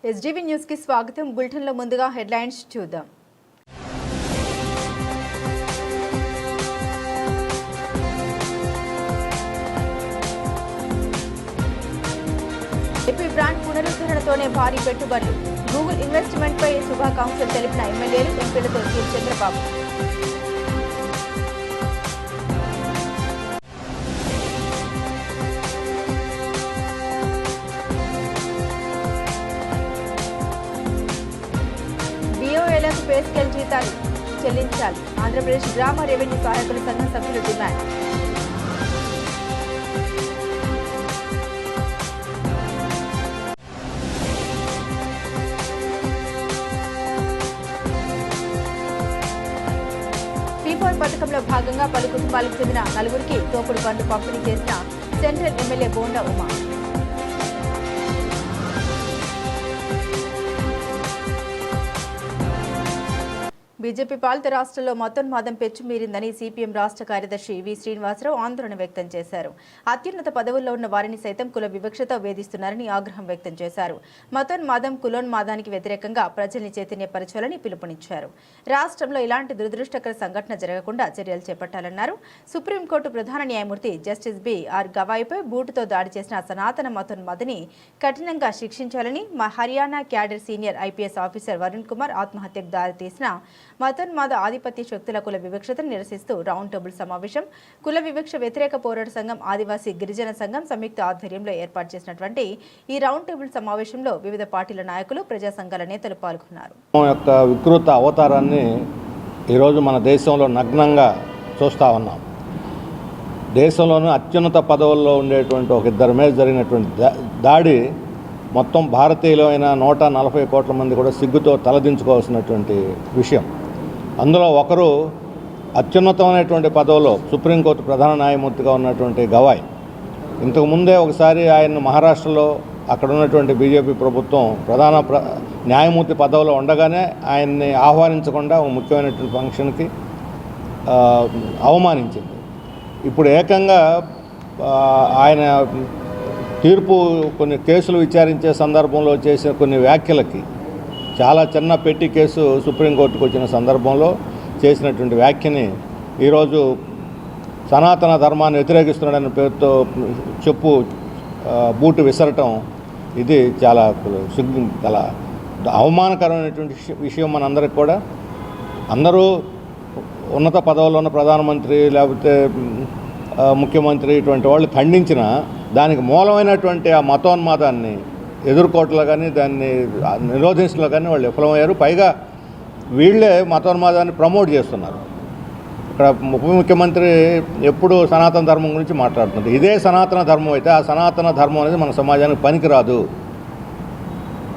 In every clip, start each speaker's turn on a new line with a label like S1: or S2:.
S1: SGV news కి స్వాగతం. Bulletin లో ముందుగా హెడ్లైన్స్ చూద్దాం. ఏపీ బ్రాండ్ పునరుద్ధరణతోనే భారీ పెట్టుబడులు. గూగుల్ ఇన్వెస్ట్మెంట్ పై శుభాకాంక్షలు తెలిపిన ఎమ్మెల్యేలు, ఎంపీలతో సీఎం చంద్రబాబు. పే స్కేల్ జీతాలు చెల్లించాలి. ఆంధ్రప్రదేశ్ గ్రామ రెవెన్యూ సహాయకుల సంఘం సభ్యులు డిమాండ్. P4 పథకంలో భాగంగా పలు కుటుంబాలకు చెందిన 4గురికి తోపుడు బండ్లు పంపిణీ చేసిన central MLA bonda Uma. BJP పాలిత రాష్ట్రంలో మతోన్మాదం పెచ్చుమీరిందని సిపిఎం రాష్ట్ర కార్యదర్శి వి శ్రీనివాసరావు ఆందోళన వ్యక్తం చేశారు. అత్యున్నత పదవుల్లో ఉన్న వారిని సైతం కుల వివక్షతో వేధిస్తున్నారని ఆగ్రహం వ్యక్తం చేశారు. మతోన్మాదం, కులోన్మాదానికి వ్యతిరేకంగా ప్రజల్ని చైతన్యపరచాలని పిలుపునిచ్చారు. రాష్ట్రంలో ఇలాంటి దురదృష్టకర సంఘటన జరగకుండా చర్యలు చేపట్టాలన్నారు. సుప్రీంకోర్టు ప్రధాన న్యాయమూర్తి జస్టిస్ బిఆర్ గవాయిపై బూటుతో దాడి చేసిన సనాతన మతోన్మాదిని కఠినంగా శిక్షించాలని Haryana cadre senior IPS officer Varun Kumar ఆత్మహత్యకు దారితీసిన మతోన్మాద ఆధిపత్య శక్తుల కుల వివక్షతను నిరసిస్తూ రౌండ్ టేబుల్ సమావేశం, కుల వివక్ష వ్యతిరేక పోరాట సంఘం, ఆదివాసీ గిరిజన సంఘం సంయుక్త ఆధ్వర్యంలో ఏర్పాటు చేసినటువంటి ఈ రౌండ్ టేబుల్ సమావేశంలో వివిధ పార్టీల నాయకులు, ప్రజా సంఘాల నేతలు పాల్గొన్నారు.
S2: వికృత అవతారాన్ని ఈరోజు మన దేశంలో నగ్నంగా చూస్తూ ఉన్నాం. దేశంలోనూ అత్యున్నత పదవుల్లో ఉండేటువంటి ఒక ఇద్దరి మీద జరిగినటువంటి దాడి మొత్తం భారతీయులైన 140 కోట్ల మంది కూడా సిగ్గుతో తలదించుకోవాల్సినటువంటి విషయం. అందులో ఒకరు అత్యున్నతమైనటువంటి పదవిలో సుప్రీంకోర్టు ప్రధాన న్యాయమూర్తిగా ఉన్నటువంటి గవాయ్. ఇంతకుముందే ఒకసారి ఆయన మహారాష్ట్రలో అక్కడ ఉన్నటువంటి బీజేపీ ప్రభుత్వం ప్రధాన న్యాయమూర్తి పదవిలో ఉండగానే ఆయన్ని ఆహ్వానించకుండా ఒక ముఖ్యమైనటువంటి ఫంక్షన్కి అవమానించింది. ఇప్పుడు ఏకంగా ఆయన తీర్పు కొన్ని కేసులు విచారించే సందర్భంలో చేసిన కొన్ని వ్యాఖ్యలకి, చాలా చిన్న పెట్టి కేసు సుప్రీంకోర్టుకు వచ్చిన సందర్భంలో చేసినటువంటి వ్యాఖ్యని ఈరోజు సనాతన ధర్మాన్ని వ్యతిరేకిస్తున్నాడన్న పేరుతో బూటు విసరటం, ఇది చాలా అవమానకరమైనటువంటి విషయం. మనందరికి కూడా అందరూ ఉన్నత పదవుల్లో ఉన్న ప్రధానమంత్రి లేకపోతే ముఖ్యమంత్రి ఇటువంటి వాళ్ళు ఖండించిన దానికి మూలమైనటువంటి ఆ మతోన్మాదాన్ని ఎదుర్కోవట్లో కానీ దాన్ని నిరోధించడంలో కానీ వాళ్ళు విఫలమయ్యారు. పైగా వీళ్ళే మతోన్మాదాన్ని ప్రమోట్ చేస్తున్నారు. ఇక్కడ ఉప ముఖ్యమంత్రి ఎప్పుడు సనాతన ధర్మం గురించి మాట్లాడుతున్నారు. ఇదే సనాతన ధర్మం అయితే ఆ సనాతన ధర్మం అనేది మన సమాజానికి పనికిరాదు.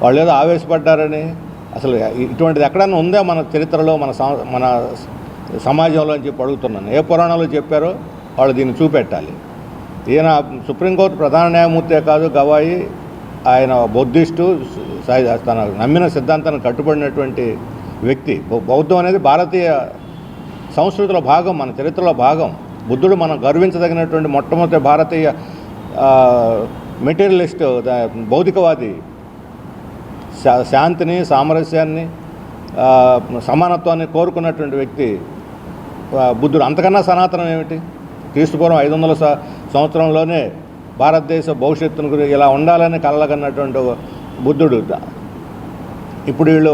S2: వాళ్ళు ఏదో ఆవేశపడ్డారని, అసలు ఇటువంటిది ఎక్కడన్నా ఉందా మన చరిత్రలో, మన సమాజంలో అని చెప్పి అడుగుతున్నాను. ఏ పురాణాలు చెప్పారో వాళ్ళు దీన్ని చూపెట్టాలి. ఈయన సుప్రీంకోర్టు ప్రధాన న్యాయమూర్తే కాదు గవాయి, ఆయన బౌద్ధిస్టు, తన నమ్మిన సిద్ధాంతాన్ని కట్టుబడినటువంటి వ్యక్తి. బౌద్ధం అనేది భారతీయ సంస్కృతిలో భాగం, మన చరిత్రలో భాగం. బుద్ధుడు మనం గర్వించదగినటువంటి మొట్టమొదటి భారతీయ మెటీరియలిస్ట్, భౌతికవాది. శాంతిని, సామరస్యాన్ని, సమానత్వాన్ని కోరుకున్నటువంటి వ్యక్తి బుద్ధుడు. అంతకన్నా సనాతనం ఏమిటి? క్రీస్తుపూర్వం 500 సంవత్సరంలోనే భారతదేశ భవిష్యత్తును గురించి ఇలా ఉండాలని కలగన్నటువంటి బుద్ధుడు. ఇప్పుడు వీళ్ళు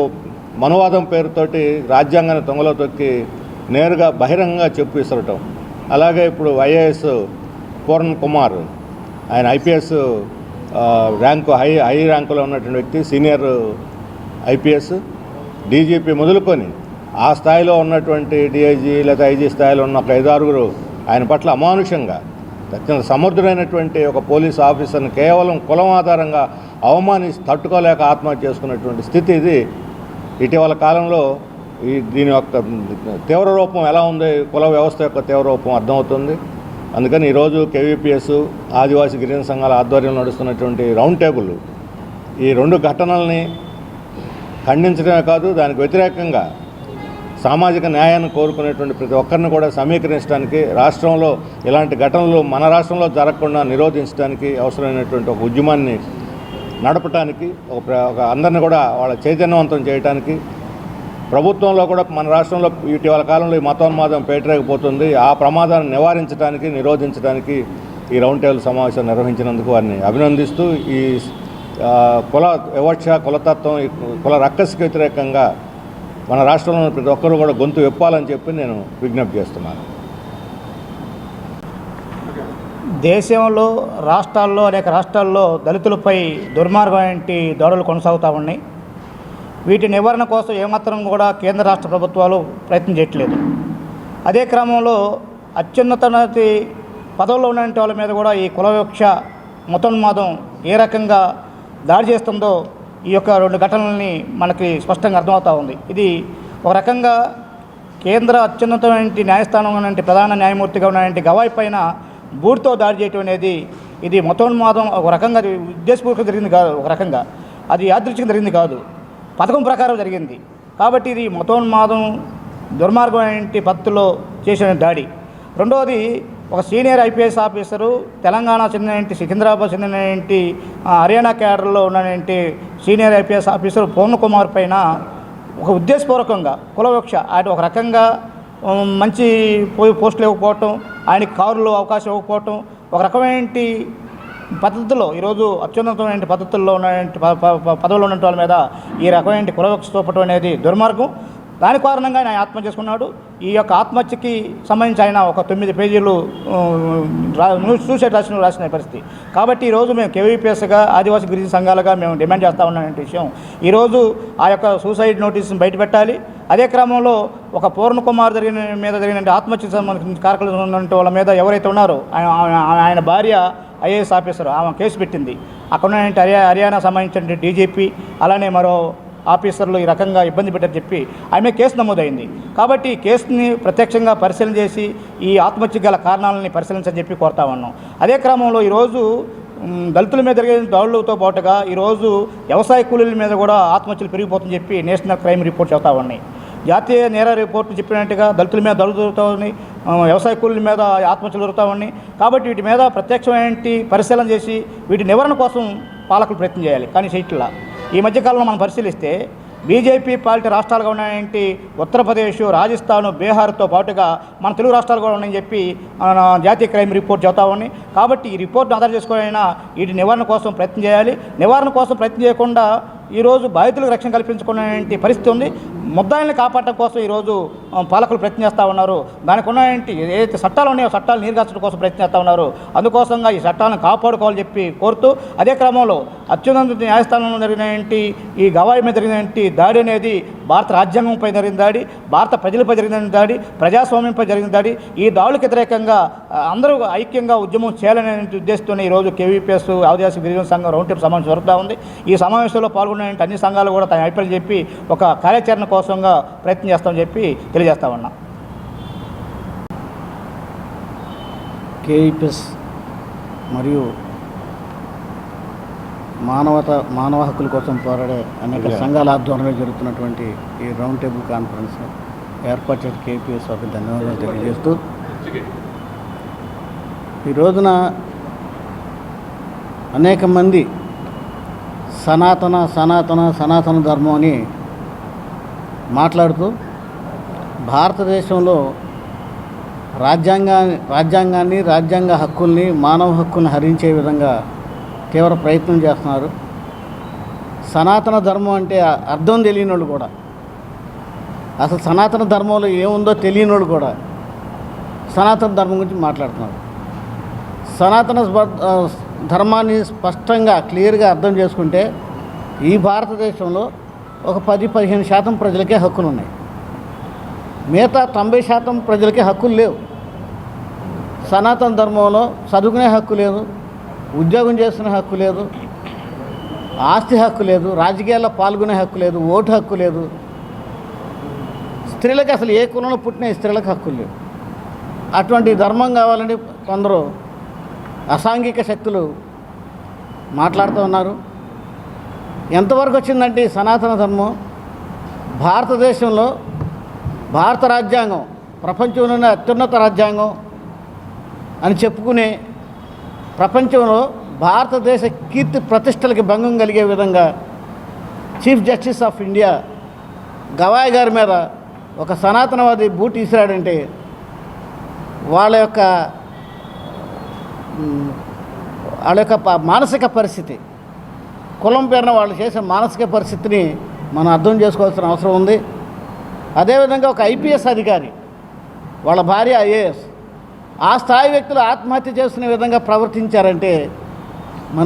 S2: మనువాదం పేరుతోటి రాజ్యాంగాన్ని తొంగలో తొక్కి నేరుగా బహిరంగంగా చెప్పు విసరటం. అలాగే ఇప్పుడు ఐఏఎస్ పూర్ణ కుమార్, ఆయన ఐపీఎస్ ర్యాంకు హై ర్యాంకులో ఉన్నటువంటి వ్యక్తి, సీనియర్ ఐపీఎస్, డీజీపీ మొదలుకొని ఆ స్థాయిలో ఉన్నటువంటి డిఐజీ లేదా ఐజీ స్థాయిలో ఉన్న ఒక 5-6 ఆయన పట్ల అమానుషంగా అత్యంత సమర్థుడైనటువంటి ఒక పోలీస్ ఆఫీసర్ని కేవలం కులం ఆధారంగా అవమానించి తట్టుకోలేక ఆత్మహత్య చేసుకున్నటువంటి స్థితి ఇది. ఇటీవల కాలంలో దీని యొక్క తీవ్ర రూపం ఎలా ఉంది, కుల వ్యవస్థ యొక్క తీవ్ర రూపం అర్థమవుతుంది. అందుకని ఈరోజు కేవీపీఎస్ ఆదివాసీ గిరిజన సంఘాల ఆధ్వర్యంలో నడుస్తున్నటువంటి రౌండ్ టేబుల్ ఈ 2 ఘటనల్ని ఖండించడమే కాదు, దానికి వ్యతిరేకంగా సామాజిక న్యాయాన్ని కోరుకునేటువంటి ప్రతి ఒక్కరిని కూడా సమీకరించడానికి, రాష్ట్రంలో ఇలాంటి ఘటనలు మన రాష్ట్రంలో జరగకుండా నిరోధించడానికి అవసరమైనటువంటి ఒక ఉద్యమాన్ని నడపడానికి, ఒక అందరిని కూడా వాళ్ళ చైతన్యవంతం చేయడానికి, ప్రభుత్వంలో కూడా మన రాష్ట్రంలో ఇటీవల కాలంలో ఈ మతోన్మాదం పేటరేగిపోతుంది, ఆ ప్రమాదాన్ని నివారించడానికి, నిరోధించడానికి ఈ రౌండ్ టేబుల్ సమావేశం నిర్వహించినందుకు వారిని అభినందిస్తూ ఈ కుల వివక్ష, కులతత్వం, ఈ కుల రక్కసికి వ్యతిరేకంగా మన రాష్ట్రంలో ప్రతి ఒక్కరూ కూడా గొంతు విప్పాలని చెప్పి నేను విజ్ఞప్తి చేస్తున్నాను.
S3: దేశంలో రాష్ట్రాల్లో అనేక రాష్ట్రాల్లో దళితులపై దుర్మార్గమైన దాడులు కొనసాగుతూ ఉన్నాయి. వీటి నివారణ కోసం ఏమాత్రం కూడా కేంద్ర రాష్ట్ర ప్రభుత్వాలు ప్రయత్నం చేయట్లేదు. అదే క్రమంలో అత్యున్నత పదవుల్లో ఉన్న వాళ్ళ మీద కూడా ఈ కుల వివక్ష, మతోన్మాదం ఏ రకంగా దాడి చేస్తుందో ఈ యొక్క 2 ఘటనలని మనకి స్పష్టంగా అర్థమవుతూ ఉంది. ఇది ఒక రకంగా కేంద్ర అత్యున్నతమైన న్యాయస్థానం ఉన్నటువంటి ప్రధాన న్యాయమూర్తిగా ఉన్నటువంటి గవాయి పైన బూట్తో దాడి చేయటం అనేది ఇది మతోన్మాదం ఒక రకంగా ఉద్దేశపూర్వకంగా జరిగింది కాదు, ఒక రకంగా అది యాదృచ్ఛికంగా జరిగింది కాదు, పథకం ప్రకారం జరిగింది. కాబట్టి ఇది మతోన్మాదం, దుర్మార్గమైన పద్ధతిలో చేసిన దాడి. రెండవది, ఒక సీనియర్ ఐపీఎస్ ఆఫీసరు తెలంగాణ చెందినటువంటి, సికింద్రాబాద్ చెందినటువంటి, హర్యానా క్యాడర్లో ఉన్నటువంటి senior IPS officer Pavan Kumar పైన ఒక ఉద్దేశపూర్వకంగా కులవివక్ష, ఆయన ఒక రకంగా మంచి పోస్టులు ఇవ్వకపోవటం, ఆయనకి కారులో అవకాశం ఇవ్వకపోవటం, ఒక రకమైన పద్ధతిలో ఈరోజు అత్యున్నతమైన పద్ధతుల్లో ఉన్నటువంటి పదవులు ఉన్న వాళ్ళ మీద ఈ రకమైన కులవివక్ష చూపటం అనేది దుర్మార్గం. దాని కారణంగా ఆయన ఆత్మహత్య చేసుకున్నాడు. ఈ యొక్క ఆత్మహత్యకి సంబంధించి ఆయన ఒక 9 పేజీలు సూసైడ్ రాసిన పరిస్థితి. కాబట్టి ఈరోజు మేము కేవీపీఎస్గా, ఆదివాసీ గిరిజన సంఘాలుగా మేము డిమాండ్ చేస్తూ ఉన్న విషయం, ఈరోజు ఆ యొక్క సూసైడ్ నోటీసును బయటపెట్టాలి. అదే క్రమంలో ఒక పూర్ణ కుమార్ మీద జరిగిన ఆత్మహత్యకు సంబంధించిన కారకులు ఉన్నటువంటి వాళ్ళ మీద ఎవరైతే ఉన్నారో ఆయన భార్య ఐఏఎస్ ఆఫీసర్, ఆమె కేసు పెట్టింది. అక్కడ ఉన్నటువంటి హర్యానా సంబంధించిన డీజీపీ, అలానే మరో ఆఫీసర్లు ఈ రకంగా ఇబ్బంది పెట్టని చెప్పి ఆమె కేసు నమోదైంది. కాబట్టి ఈ కేసుని ప్రత్యక్షంగా పరిశీలన చేసి ఈ ఆత్మహత్య గల కారణాలని పరిశీలించని చెప్పి కోరుతా ఉన్నాం. అదే క్రమంలో ఈరోజు దళితుల మీద జరిగే దాడులతో పాటుగా ఈరోజు వ్యవసాయ కూలీల మీద కూడా ఆత్మహత్యలు పెరిగిపోతుందని చెప్పి నేషనల్ క్రైమ్ రిపోర్ట్ చెబుతా ఉన్నాయి. జాతీయ నేర రిపోర్టు చెప్పినట్టుగా దళితుల మీద దాడులు జరుగుతూ ఉన్నాయి, వ్యవసాయ కూలీల మీద ఆత్మహత్యలు జరుగుతూ ఉన్నాయి. కాబట్టి వీటి మీద ప్రత్యక్షమైన పరిశీలన చేసి వీటి నివారణ కోసం పాలకులు ప్రయత్నం చేయాలి, కానీ చేయట్లా. ఈ మధ్యకాలంలో మనం పరిశీలిస్తే బీజేపీ పాలిటీ రాష్ట్రాలుగా ఉన్నాయంటే ఉత్తరప్రదేశ్, రాజస్థాన్, బీహార్తో పాటుగా మన తెలుగు రాష్ట్రాలు కూడా ఉన్నాయని చెప్పి జాతీయ క్రైమ్ రిపోర్ట్ చెబుతా ఉన్నాయి. కాబట్టి ఈ రిపోర్ట్ను ఆధారం చేసుకునైనా వీటి నివారణ కోసం ప్రయత్నం చేయాలి. నివారణ కోసం ప్రయత్నం చేయకుండా ఈరోజు బాధితులకు రక్షణ కల్పించుకునే పరిస్థితి ఉంది. ముద్దాయిల్ని కాపాడటం కోసం ఈరోజు పాలకులు ప్రయత్నం చేస్తూ ఉన్నారు. దానికి ఉన్నటువంటి ఏదైతే చట్టాలు ఉన్నాయో చట్టాలు నీరుగార్చడం కోసం ప్రయత్నం చేస్తూ ఉన్నారు. అందుకోసంగా ఈ చట్టాలను కాపాడుకోవాలని చెప్పి కోరుతూ, అదే క్రమంలో అత్యున్నత న్యాయస్థానంలో జరిగినటువంటి ఈ గవాయి మీద జరిగినటువంటి దాడి అనేది భారత రాజ్యాంగంపై జరిగిన దాడి, భారత ప్రజలపై జరిగిన దాడి, ప్రజాస్వామ్యంపై జరిగిన దాడి. ఈ దాడులకు వ్యతిరేకంగా అందరూ ఐక్యంగా ఉద్యమం చేయాలనే ఉద్దేశంతోనే ఈరోజు కేవీపీఎస్, ఆదివాసీ గిరిజన సంఘం రౌండ్ టేబుల్ సమావేశం జరుగుతూ ఉంది. ఈ సమావేశంలో పాల్గొనే అన్ని సంఘాలు కూడా తన అభిప్రాయం చెప్పి ఒక కార్యాచరణ కోసంగా ప్రయత్నం చేస్తామని చెప్పి తెలియజేస్తా ఉన్నా.
S4: కేవీపీఎస్ మరియు మానవ హక్కుల కోసం పోరాడే అనేక సంఘాల ఆధ్వర్యంలో జరుగుతున్నటువంటి ఈ రౌండ్ టేబుల్ కాన్ఫరెన్స్ ఏర్పాటు చేసిన కేవీపీఎస్ వారికి ధన్యవాదాలు తెలియజేస్తూ, ఈ రోజున అనేక మంది సనాతన ధర్మం అని మాట్లాడుతూ భారతదేశంలో రాజ్యాంగాన్ని, రాజ్యాంగ హక్కుల్ని, మానవ హక్కుల్ని హరించే విధంగా తీవ్ర ప్రయత్నం చేస్తున్నారు. సనాతన ధర్మం అంటే అర్థం తెలియని వాళ్ళు కూడా, అసలు సనాతన ధర్మంలో ఏముందో తెలియని వాళ్ళు కూడా సనాతన ధర్మం గురించి మాట్లాడుతున్నారు. సనాతన ధర్మాన్ని స్పష్టంగా క్లియర్గా అర్థం చేసుకుంటే ఈ భారతదేశంలో ఒక 10-15% ప్రజలకే హక్కులు ఉన్నాయి. మిగతా 90% ప్రజలకే హక్కులు లేవు. సనాతన ధర్మంలో చదువుకునే హక్కు లేదు, ఉద్యోగం చేసుకునే హక్కు లేదు, ఆస్తి హక్కు లేదు, రాజకీయాల్లో పాల్గొనే హక్కు లేదు, ఓటు హక్కు లేదు. స్త్రీలకు అసలు ఏ కులంలో పుట్టిన స్త్రీలకు హక్కులు లేవు. అటువంటి ధర్మం కావాలని కొందరు అసాంఘిక శక్తులు మాట్లాడుతూ ఉన్నారు. ఎంతవరకు వచ్చిందంటే ఈ సనాతన ధర్మం భారతదేశంలో భారత రాజ్యాంగం ప్రపంచంలోనే అత్యున్నత రాజ్యాంగం అని చెప్పుకునే ప్రపంచంలో భారతదేశ కీర్తి ప్రతిష్టలకి భంగం కలిగే విధంగా chief justice of India Gavai గారి మీద ఒక సనాతనవాది బూట్ ఇసిరాడంటే వాళ్ళ యొక్క మానసిక పరిస్థితి, కులం పేరున వాళ్ళు చేసే మానసిక పరిస్థితిని మనం అర్థం చేసుకోవాల్సిన అవసరం ఉంది. అదేవిధంగా ఒక ఐపీఎస్ అధికారి వాళ్ళ భార్య ఐఏఎస్ ఆ స్థాయి వ్యక్తులు ఆత్మహత్య చేసుకునే విధంగా ప్రవర్తించారంటే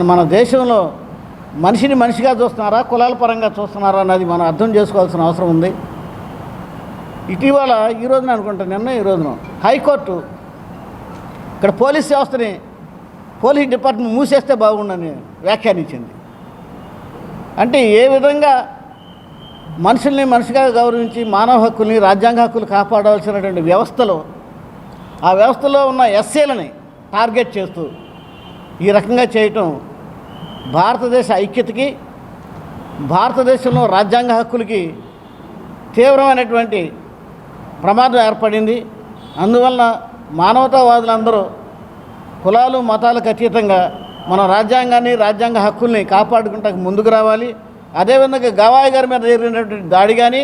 S4: మన దేశంలో మనిషిని మనిషిగా చూస్తున్నారా, కులాల పరంగా చూస్తున్నారా అన్నది మనం అర్థం చేసుకోవాల్సిన అవసరం ఉంది. ఇటీవల ఈ రోజున అనుకుంటా ఈ రోజున హైకోర్టు ఇక్కడ పోలీస్ వ్యవస్థని పోలీస్ డిపార్ట్మెంట్ మూసేస్తే బాగుండని వ్యాఖ్యానించింది. అంటే ఏ విధంగా మనుషుల్ని మనిషిగా గౌరవించి మానవ హక్కుల్ని రాజ్యాంగ హక్కులు కాపాడవలసినటువంటి వ్యవస్థలో ఆ వ్యవస్థలో ఉన్న ఎస్సీలని టార్గెట్ చేస్తూ ఈ రకంగా చేయటం భారతదేశ ఐక్యతకి భారతదేశంలో రాజ్యాంగ హక్కులకి తీవ్రమైనటువంటి ప్రమాదం ఏర్పడింది. అందువలన మానవతావాదులందరూ కులాలు మతాలకు అతీతంగా మన రాజ్యాంగాన్ని రాజ్యాంగ హక్కుల్ని కాపాడుకుంటూ ముందుకు రావాలి. అదేవిధంగా గవాయ్ గారి మీద జరిగినటువంటి దాడి కానీ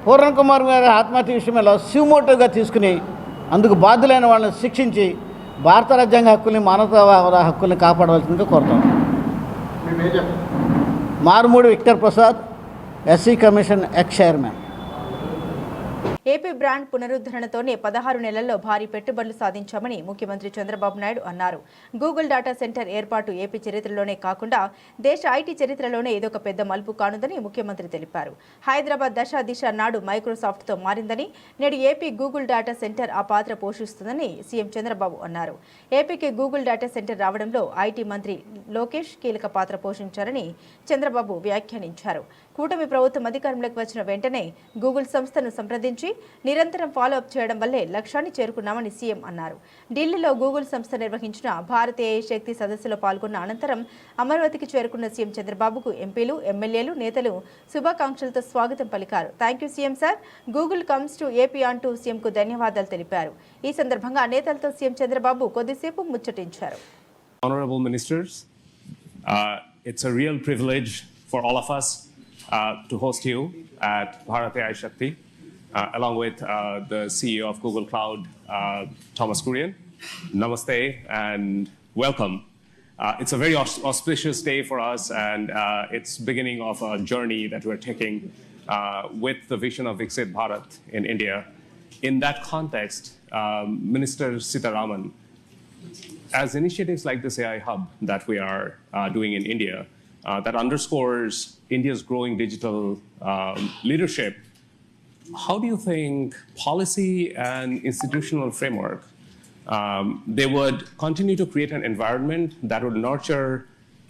S4: పూర్ణ కుమార్ గారి ఆత్మహత్య విషయంలో సిమోటోగా తీసుకుని అందుకు బాధ్యులైన వాళ్ళని శిక్షించి భారత రాజ్యాంగ హక్కుల్ని మానవతావాద హక్కుల్ని కాపాడవలసిందిగా కోరుతాం. Marumudi Victor Prasad, SC commission ex chairman.
S1: AP brand పునరుద్ధరణతోనే 16 నెలల్లో భారీ పెట్టుబడులు సాధించామని ముఖ్యమంత్రి చంద్రబాబు నాయుడు అన్నారు. గూగుల్ డేటా సెంటర్ ఏర్పాటు ఏపీ చరిత్రలోనే కాకుండా దేశ ఐటీ చరిత్రలోనే ఇదొక పెద్ద మలుపు కానుందని ముఖ్యమంత్రి తెలిపారు. హైదరాబాద్ దశ దిశ నాడు మైక్రోసాఫ్ట్తో మారిందని, నేడు ఏపీ గూగుల్ డేటా సెంటర్ ఆ పాత్ర పోషిస్తుందని సీఎం చంద్రబాబు అన్నారు. ఏపీకి గూగుల్ డేటా సెంటర్ రావడంలో ఐటీ మంత్రి లోకేష్ కీలక పాత్ర పోషించారని చంద్రబాబు వ్యాఖ్యానించారు. కూటమి ప్రభుత్వం అధికారంలోకి వచ్చిన వెంటనే గూగుల్ సంస్థను సంప్రదించి నిరంతరం ఫాలో అప్ చేయడం వల్లే లక్ష్యాన్ని చేరుకున్నామని సీఎం అన్నారు. ఢిల్లీలో గూగుల్ సంస్థ నిర్వహించిన భారతీయ శక్తి సదస్సులో పాల్గొన్న అనంతరం అమరావతికి చేరుకున్న సీఎం చంద్రబాబుకు ఎంపీలు, ఎమ్మెల్యేలు, నేతలు శుభాకాంక్షలతో స్వాగతం పలికారు. Thank you CM sir, Google comes to AP అంటూ సీఎంకు ధన్యవాదాలు తెలిపారు. ఈ సందర్భంగా నేతలతో సీఎం చంద్రబాబు కొద్దిసేపు ముచ్చటించారు.
S5: Honorable ministers, it's a real privilege for all of us to host you at Bharatiya Shakti, along with the CEO of Google Cloud, Thomas Kurian. Namaste and welcome. It's a very auspicious day for us, and it's beginning of a journey that we're taking with the vision of Viksit Bharat in India. In that context, Minister Sitaraman, as initiatives like this AI Hub that we are doing in India, that underscores India's growing digital leadership, how do you think policy and institutional framework they would continue to create an environment that would nurture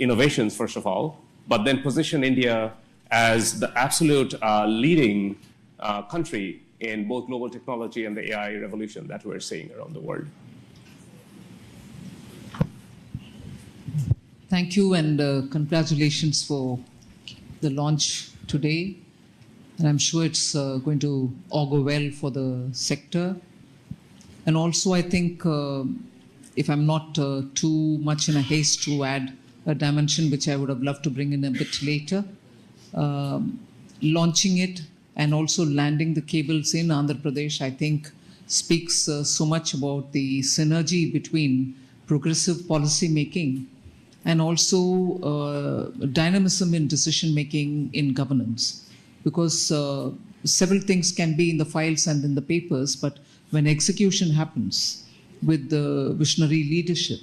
S5: innovations, first of all, but then position India as the absolute leading country in both global technology and the AI revolution that we're seeing around the world?
S6: Thank you, and congratulations for the launch today. And I'm sure it's going to augur well for the sector. And also, I think, if I'm not too much in a haste to add a dimension which I would have loved to bring in a bit later, launching it and also landing the cables in Andhra Pradesh, I think, speaks so much about the synergy between progressive policy making and also dynamism in decision making in governance. Because several things can be in the files and in the papers, but when execution happens with the visionary leadership,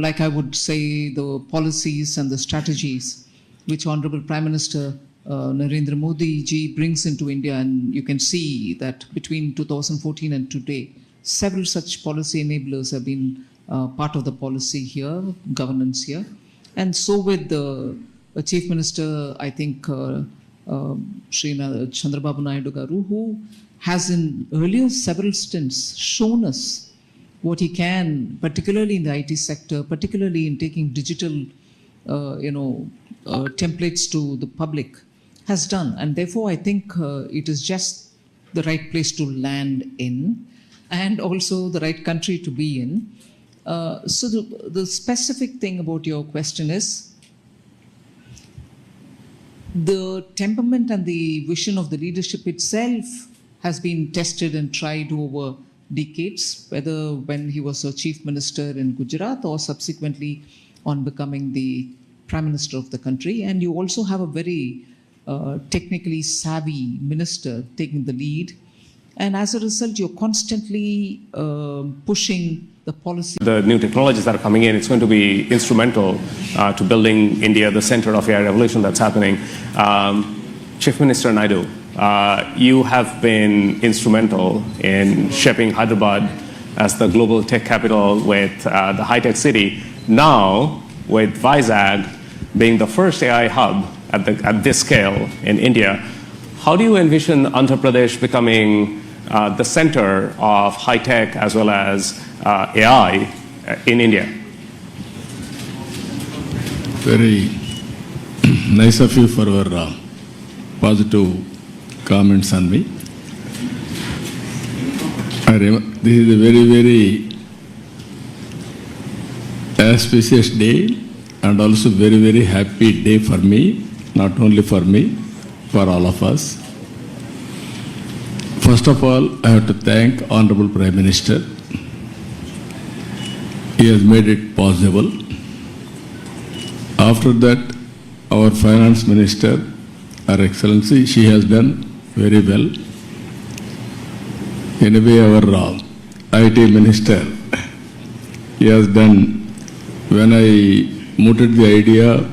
S6: like I would say the policies and the strategies which Honorable Prime Minister Narendra Modi ji brings into India, and you can see that between 2014 and today, several such policy enablers have been part of the policy here, governance here. And so with the Chief Minister, I think, Shri Chandrababu Naidu Garu, who has in earlier several stints shown us what he can, particularly in the IT sector, particularly in taking digital, templates to the public, has done. And therefore, I think it is just the right place to land in, and also the right country to be in. So the specific thing about your question is the temperament and the vision of the leadership itself has been tested and tried over decades, whether when he was a chief minister in Gujarat or subsequently on becoming the prime minister of the country. And you also have a very technically savvy minister taking the lead. And as a result, you're constantly pushing the policy.
S5: The new technologies that are coming in, it's going to be instrumental to building India, the center of AI revolution that's happening. Chief Minister Naidu, you have been instrumental in shaping Hyderabad as the global tech capital with the high-tech city. Now, with Vizag being the first AI hub at this scale in India, how do you envision Andhra Pradesh becoming the center of high-tech as well as AI in India?
S7: Very nice of you for your positive comments on me. This is a very, very auspicious day and also very, very happy day for me, not only for me, for all of us. First of all, I have to thank Honorable Prime Minister. He has made it possible. After that, our Finance Minister, Her Excellency, she has done very well. Anyway, our IT Minister, he has done, when I mooted the idea,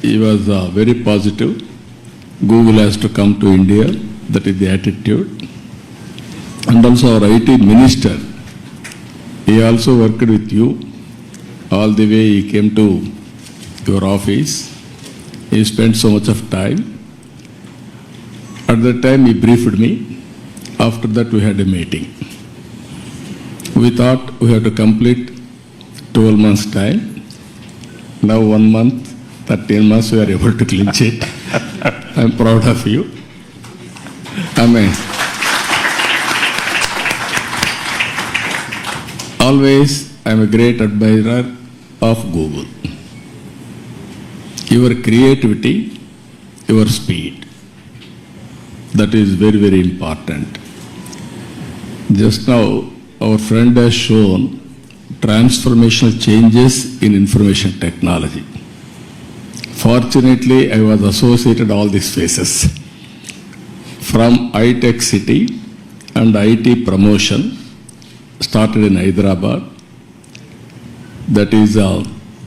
S7: he was very positive. Google has to come to India, that is the attitude. And also our IT Minister, he also worked with you. All the way he came to your office. He spent so much of time. At that time he briefed me. After that we had a meeting. We thought we had to complete 12 months time. Now 1 month, 13 months we are able to clinch it. I am proud of you. Amen. Always I am a great admirer of Google. Your creativity, your speed, that is very, very important. Just now, our friend has shown transformational changes in information technology. Fortunately, I was associated all these phases. From iTech City and IT promotion, started in Hyderabad, that is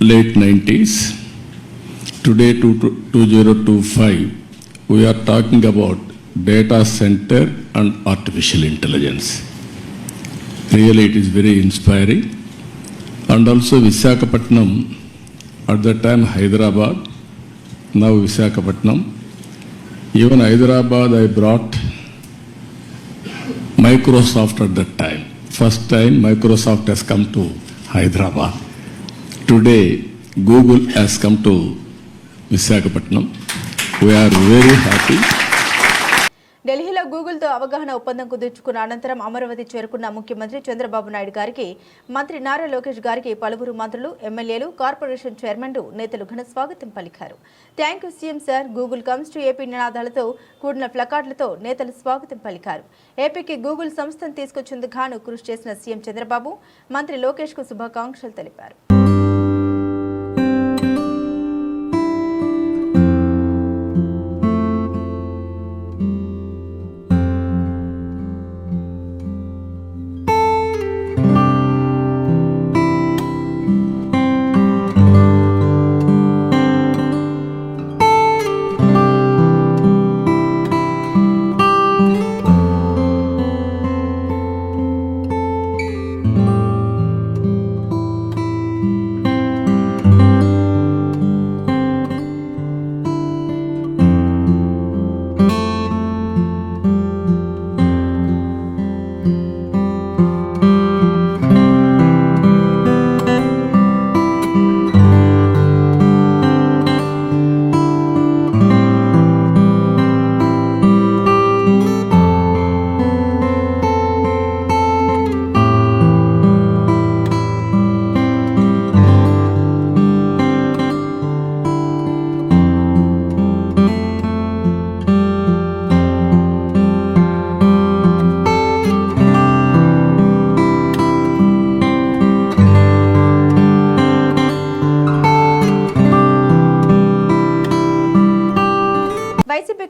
S7: late 90s. Today, 2025, we are talking about data center and artificial intelligence. Really, it is very inspiring. And also Visakhapatnam, at that time Hyderabad, now Visakhapatnam. Even Hyderabad, I brought Microsoft at that time. First time Microsoft has come to Hyderabad. Today, Google has come to Visakhapatnam. We are very happy.
S1: ఢిల్లీలో గూగుల్తో అవగాహన ఒప్పందం కుదుర్చుకున్న అనంతరం అమరావతి చేరుకున్న ముఖ్యమంత్రి చంద్రబాబు నాయుడు గారికి మంత్రి నారా లోకేష్ గారికి పలువురు మంత్రులు, ఎమ్మెల్యేలు, కార్పొరేషన్ చైర్మన్లు, నేతలు ఘన స్వాగతం పలికారు. Thank you CM sir, Google comes to AP నినాదాలతో కూడిన ప్లకార్డులతో నేతలు స్వాగతం పలికారు. ఏపీకి గూగుల్ సంస్థను తీసుకొచ్చేందుకు గాను కృషి చేసిన సీఎం చంద్రబాబు మంత్రి లోకేష్ కు శుభాకాంక్షలు తెలిపారు.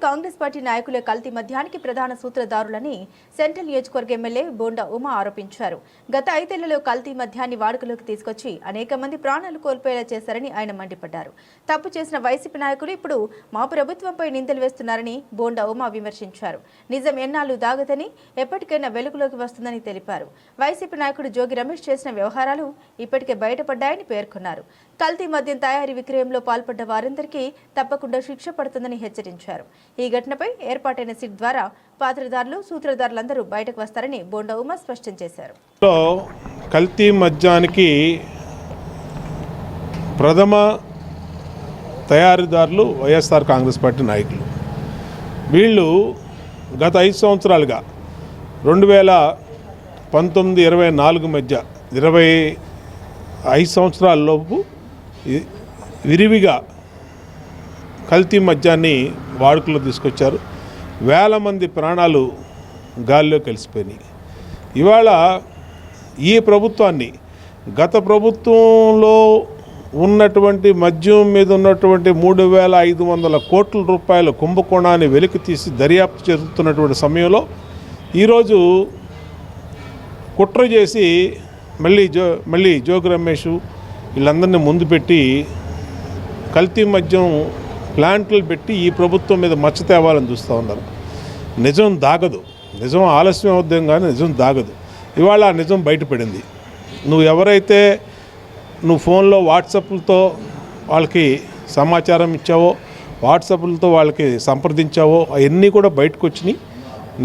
S1: కాంగ్రెస్ పార్టీ నాయకులే కల్తీ మద్యానికి ప్రధాన సూత్రధారులని సెంట్రల్ నియోజకవర్గ ఎమ్మెల్యే బోండా ఉమా ఆరోపించారు. గత 5 ఏళ్లలో కల్తీ మద్యాన్ని వాడుకలోకి తీసుకొచ్చి అనేక మంది ప్రాణాలు కోల్పోయేలా చేశారని ఆయన మండిపడ్డారు. తప్పు చేసిన వైసీపీ నాయకులు ఇప్పుడు మా ప్రభుత్వంపై నిందలు వేస్తున్నారని బోండా ఉమా విమర్శించారు. నిజం ఎన్నాళ్ళు దాగదని, ఎప్పటికైనా వెలుగులోకి వస్తుందని తెలిపారు. వైసీపీ నాయకుడు జోగి రమేష్ చేసిన వ్యవహారాలు ఇప్పటికే బయటపడ్డాయని పేర్కొన్నారు. కల్తీ మద్యం తయారీ విక్రయంలో పాల్పడ్డ వారందరికీ తప్పకుండా శిక్ష పడుతుందని హెచ్చరించారు. ఈ ఘటనపై ఏర్పాటైన సిట్ ద్వారా పాత్రధారులు, సూత్రధారులందరూ బయటకు వస్తారని బోండా ఉమా స్పష్టం చేశారు.
S8: కల్తీ మద్యానికి ప్రథమ తయారీదారులు వైఎస్ఆర్ కాంగ్రెస్ పార్టీ నాయకులు. వీళ్ళు గత 5 సంవత్సరాలుగా 2019-24 మధ్య 25 సంవత్సరాలలోపు విరివిగా కల్తీ మద్యాన్ని వాడుకలో తీసుకొచ్చారు. వేల మంది ప్రాణాలు గాల్లో కలిసిపోయినాయి. ఇవాళ ఈ ప్రభుత్వాన్ని, గత ప్రభుత్వంలో ఉన్నటువంటి మద్యం మీద ఉన్నటువంటి 3,500 కోట్ల రూపాయల కుంభకోణాన్ని వెలికి తీసి దర్యాప్తు జరుగుతున్నటువంటి సమయంలో ఈరోజు కుట్ర చేసి మళ్ళీ జోగి రమేష్ వీళ్ళందరినీ ముందు పెట్టి కల్తీ మద్యం ప్లాంట్లు పెట్టి ఈ ప్రభుత్వం మీద మచ్చ తేవాలని చూస్తూ ఉన్నారు. నిజం దాగదు, నిజం ఆలస్యం అవుద్దాం కానీ నిజం దాగదు. ఇవాళ ఆ నిజం బయటపడింది. నువ్వు ఫోన్లో వాట్సాప్లతో వాళ్ళకి సమాచారం ఇచ్చావో, వాట్సాప్లతో వాళ్ళకి సంప్రదించావో అవన్నీ కూడా బయటకు వచ్చినాయి.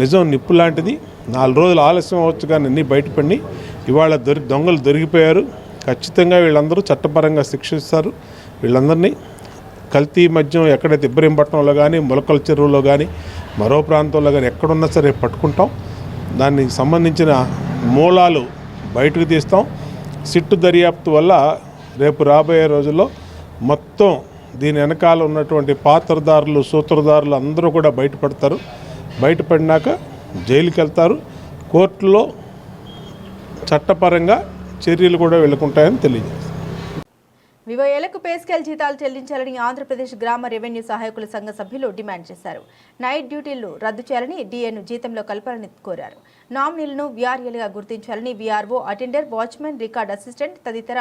S8: నిజం నిప్పు లాంటిది. 4 రోజులు ఆలస్యం అవ్వచ్చు కానీ అన్నీ బయటపడినాయి. ఇవాళ దొంగలు దొరికిపోయారు. ఖచ్చితంగా వీళ్ళందరూ చట్టపరంగా శిక్షిస్తారు. వీళ్ళందరినీ కల్తీ మద్యం ఎక్కడైతే ఇబ్బరింపట్నంలో కానీ, మొలకల చెరువులో కానీ, మరో ప్రాంతంలో కానీ ఎక్కడున్నా సరే పట్టుకుంటాం. దానికి సంబంధించిన మూలాలు బయటకు తీస్తాం. సిట్టు దర్యాప్తు వల్ల రేపు రాబోయే రోజుల్లో మొత్తం దీని వెనకాల ఉన్నటువంటి పాత్రధారులు, సూత్రధారులు అందరూ కూడా బయటపడతారు. బయటపడినాక జైలుకి వెళ్తారు. కోర్టులో చట్టపరంగా చర్యలు కూడా వెళ్ళుకుంటాయని తెలియజేస్తారు.
S1: వివో ఏళ్లకు పే స్కేల్ జీతాలు చెల్లించాలని ఆంధ్రప్రదేశ్ గ్రామ రెవెన్యూ సహాయకుల సంఘ సభ్యులు డిమాండ్ చేశారు. నైట్ డ్యూటీలు రద్దు చేయాలని, డిఏను జీతంలో కలపాలని కోరారు. నామినీలను వీఆర్ఏలుగా గుర్తించాలని, VRO, attender, watchmen, record assistant తదితర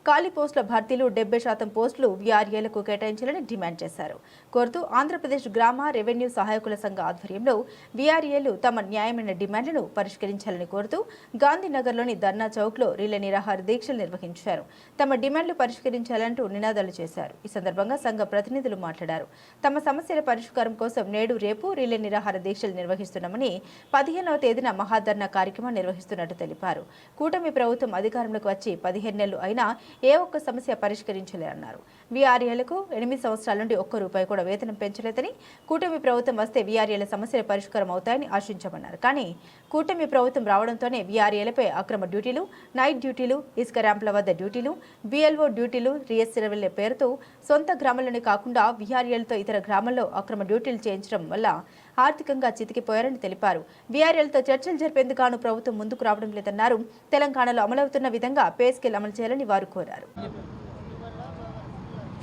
S1: ఖాళీ పోస్టుల భర్తీలు 70% పోస్టులు వీఆర్ఏలకు కేటాయించాలని డిమాండ్ చేశారు. కోరుతూ ఆంధ్రప్రదేశ్ గ్రామ రెవెన్యూ సహాయకుల సంఘ ఆధ్వర్యంలో వీఆర్ఏలు తమ న్యాయమైన డిమాండ్లను పరిష్కరించాలని కోరుతూ గాంధీనగర్లోని ధర్నా చౌక్లో రిలే నిరాహార దీక్షలు నిర్వహించారు. తమ డిమాండ్లు పరిష్కరించాలంటూ నినాదాలు చేశారు. ఈ సందర్భంగా సంఘ ప్రతినిధులు మాట్లాడారు. తమ సమస్యల పరిష్కారం కోసం నేడు, రేపు రిలే నిరాహార దీక్షలు నిర్వహిస్తున్నామని, 15వ తేదీన మహాధర్నా కార్యక్రమం నిర్వహిస్తున్నట్టు తెలిపారు. కూటమి ప్రభుత్వం అధికారంలోకి వచ్చి 15 నెలలు అయినా ఏ ఒక్క సమస్య పరిష్కరించలేరన్నారు. వీఆర్ఏలకు 8 సంవత్సరాల నుండి ₹1 కూడా వేతనం పెంచలేదని, కూటమి ప్రభుత్వం వస్తే వీఆర్ఏల సమస్యలు పరిష్కారం అవుతాయని ఆశించామన్నారు. కానీ కూటమి ప్రభుత్వం రావడంతోనే వీఆర్ఏలపై అక్రమ డ్యూటీలు, నైట్ డ్యూటీలు, ఇసుక ర్యాంపుల వద్ద డ్యూటీలు, బిఎల్ఓ డ్యూటీలు, రీఎస్సర్వేల పేరుతో సొంత గ్రామాల్లోనే కాకుండా వీఆర్ఏలతో ఇతర గ్రామాల్లో అక్రమ డ్యూటీలు చేయించడం వల్ల ఆర్థికంగా చితికిపోయారని తెలిపారు. వీఆర్ఏలతో చర్చలు జరిపేందుకు ప్రభుత్వం ముందుకు రావడం లేదన్నారు. తెలంగాణలో అమలవుతున్న విధంగా పే స్కేల్ అమలు చేయాలని వారు కోరారు.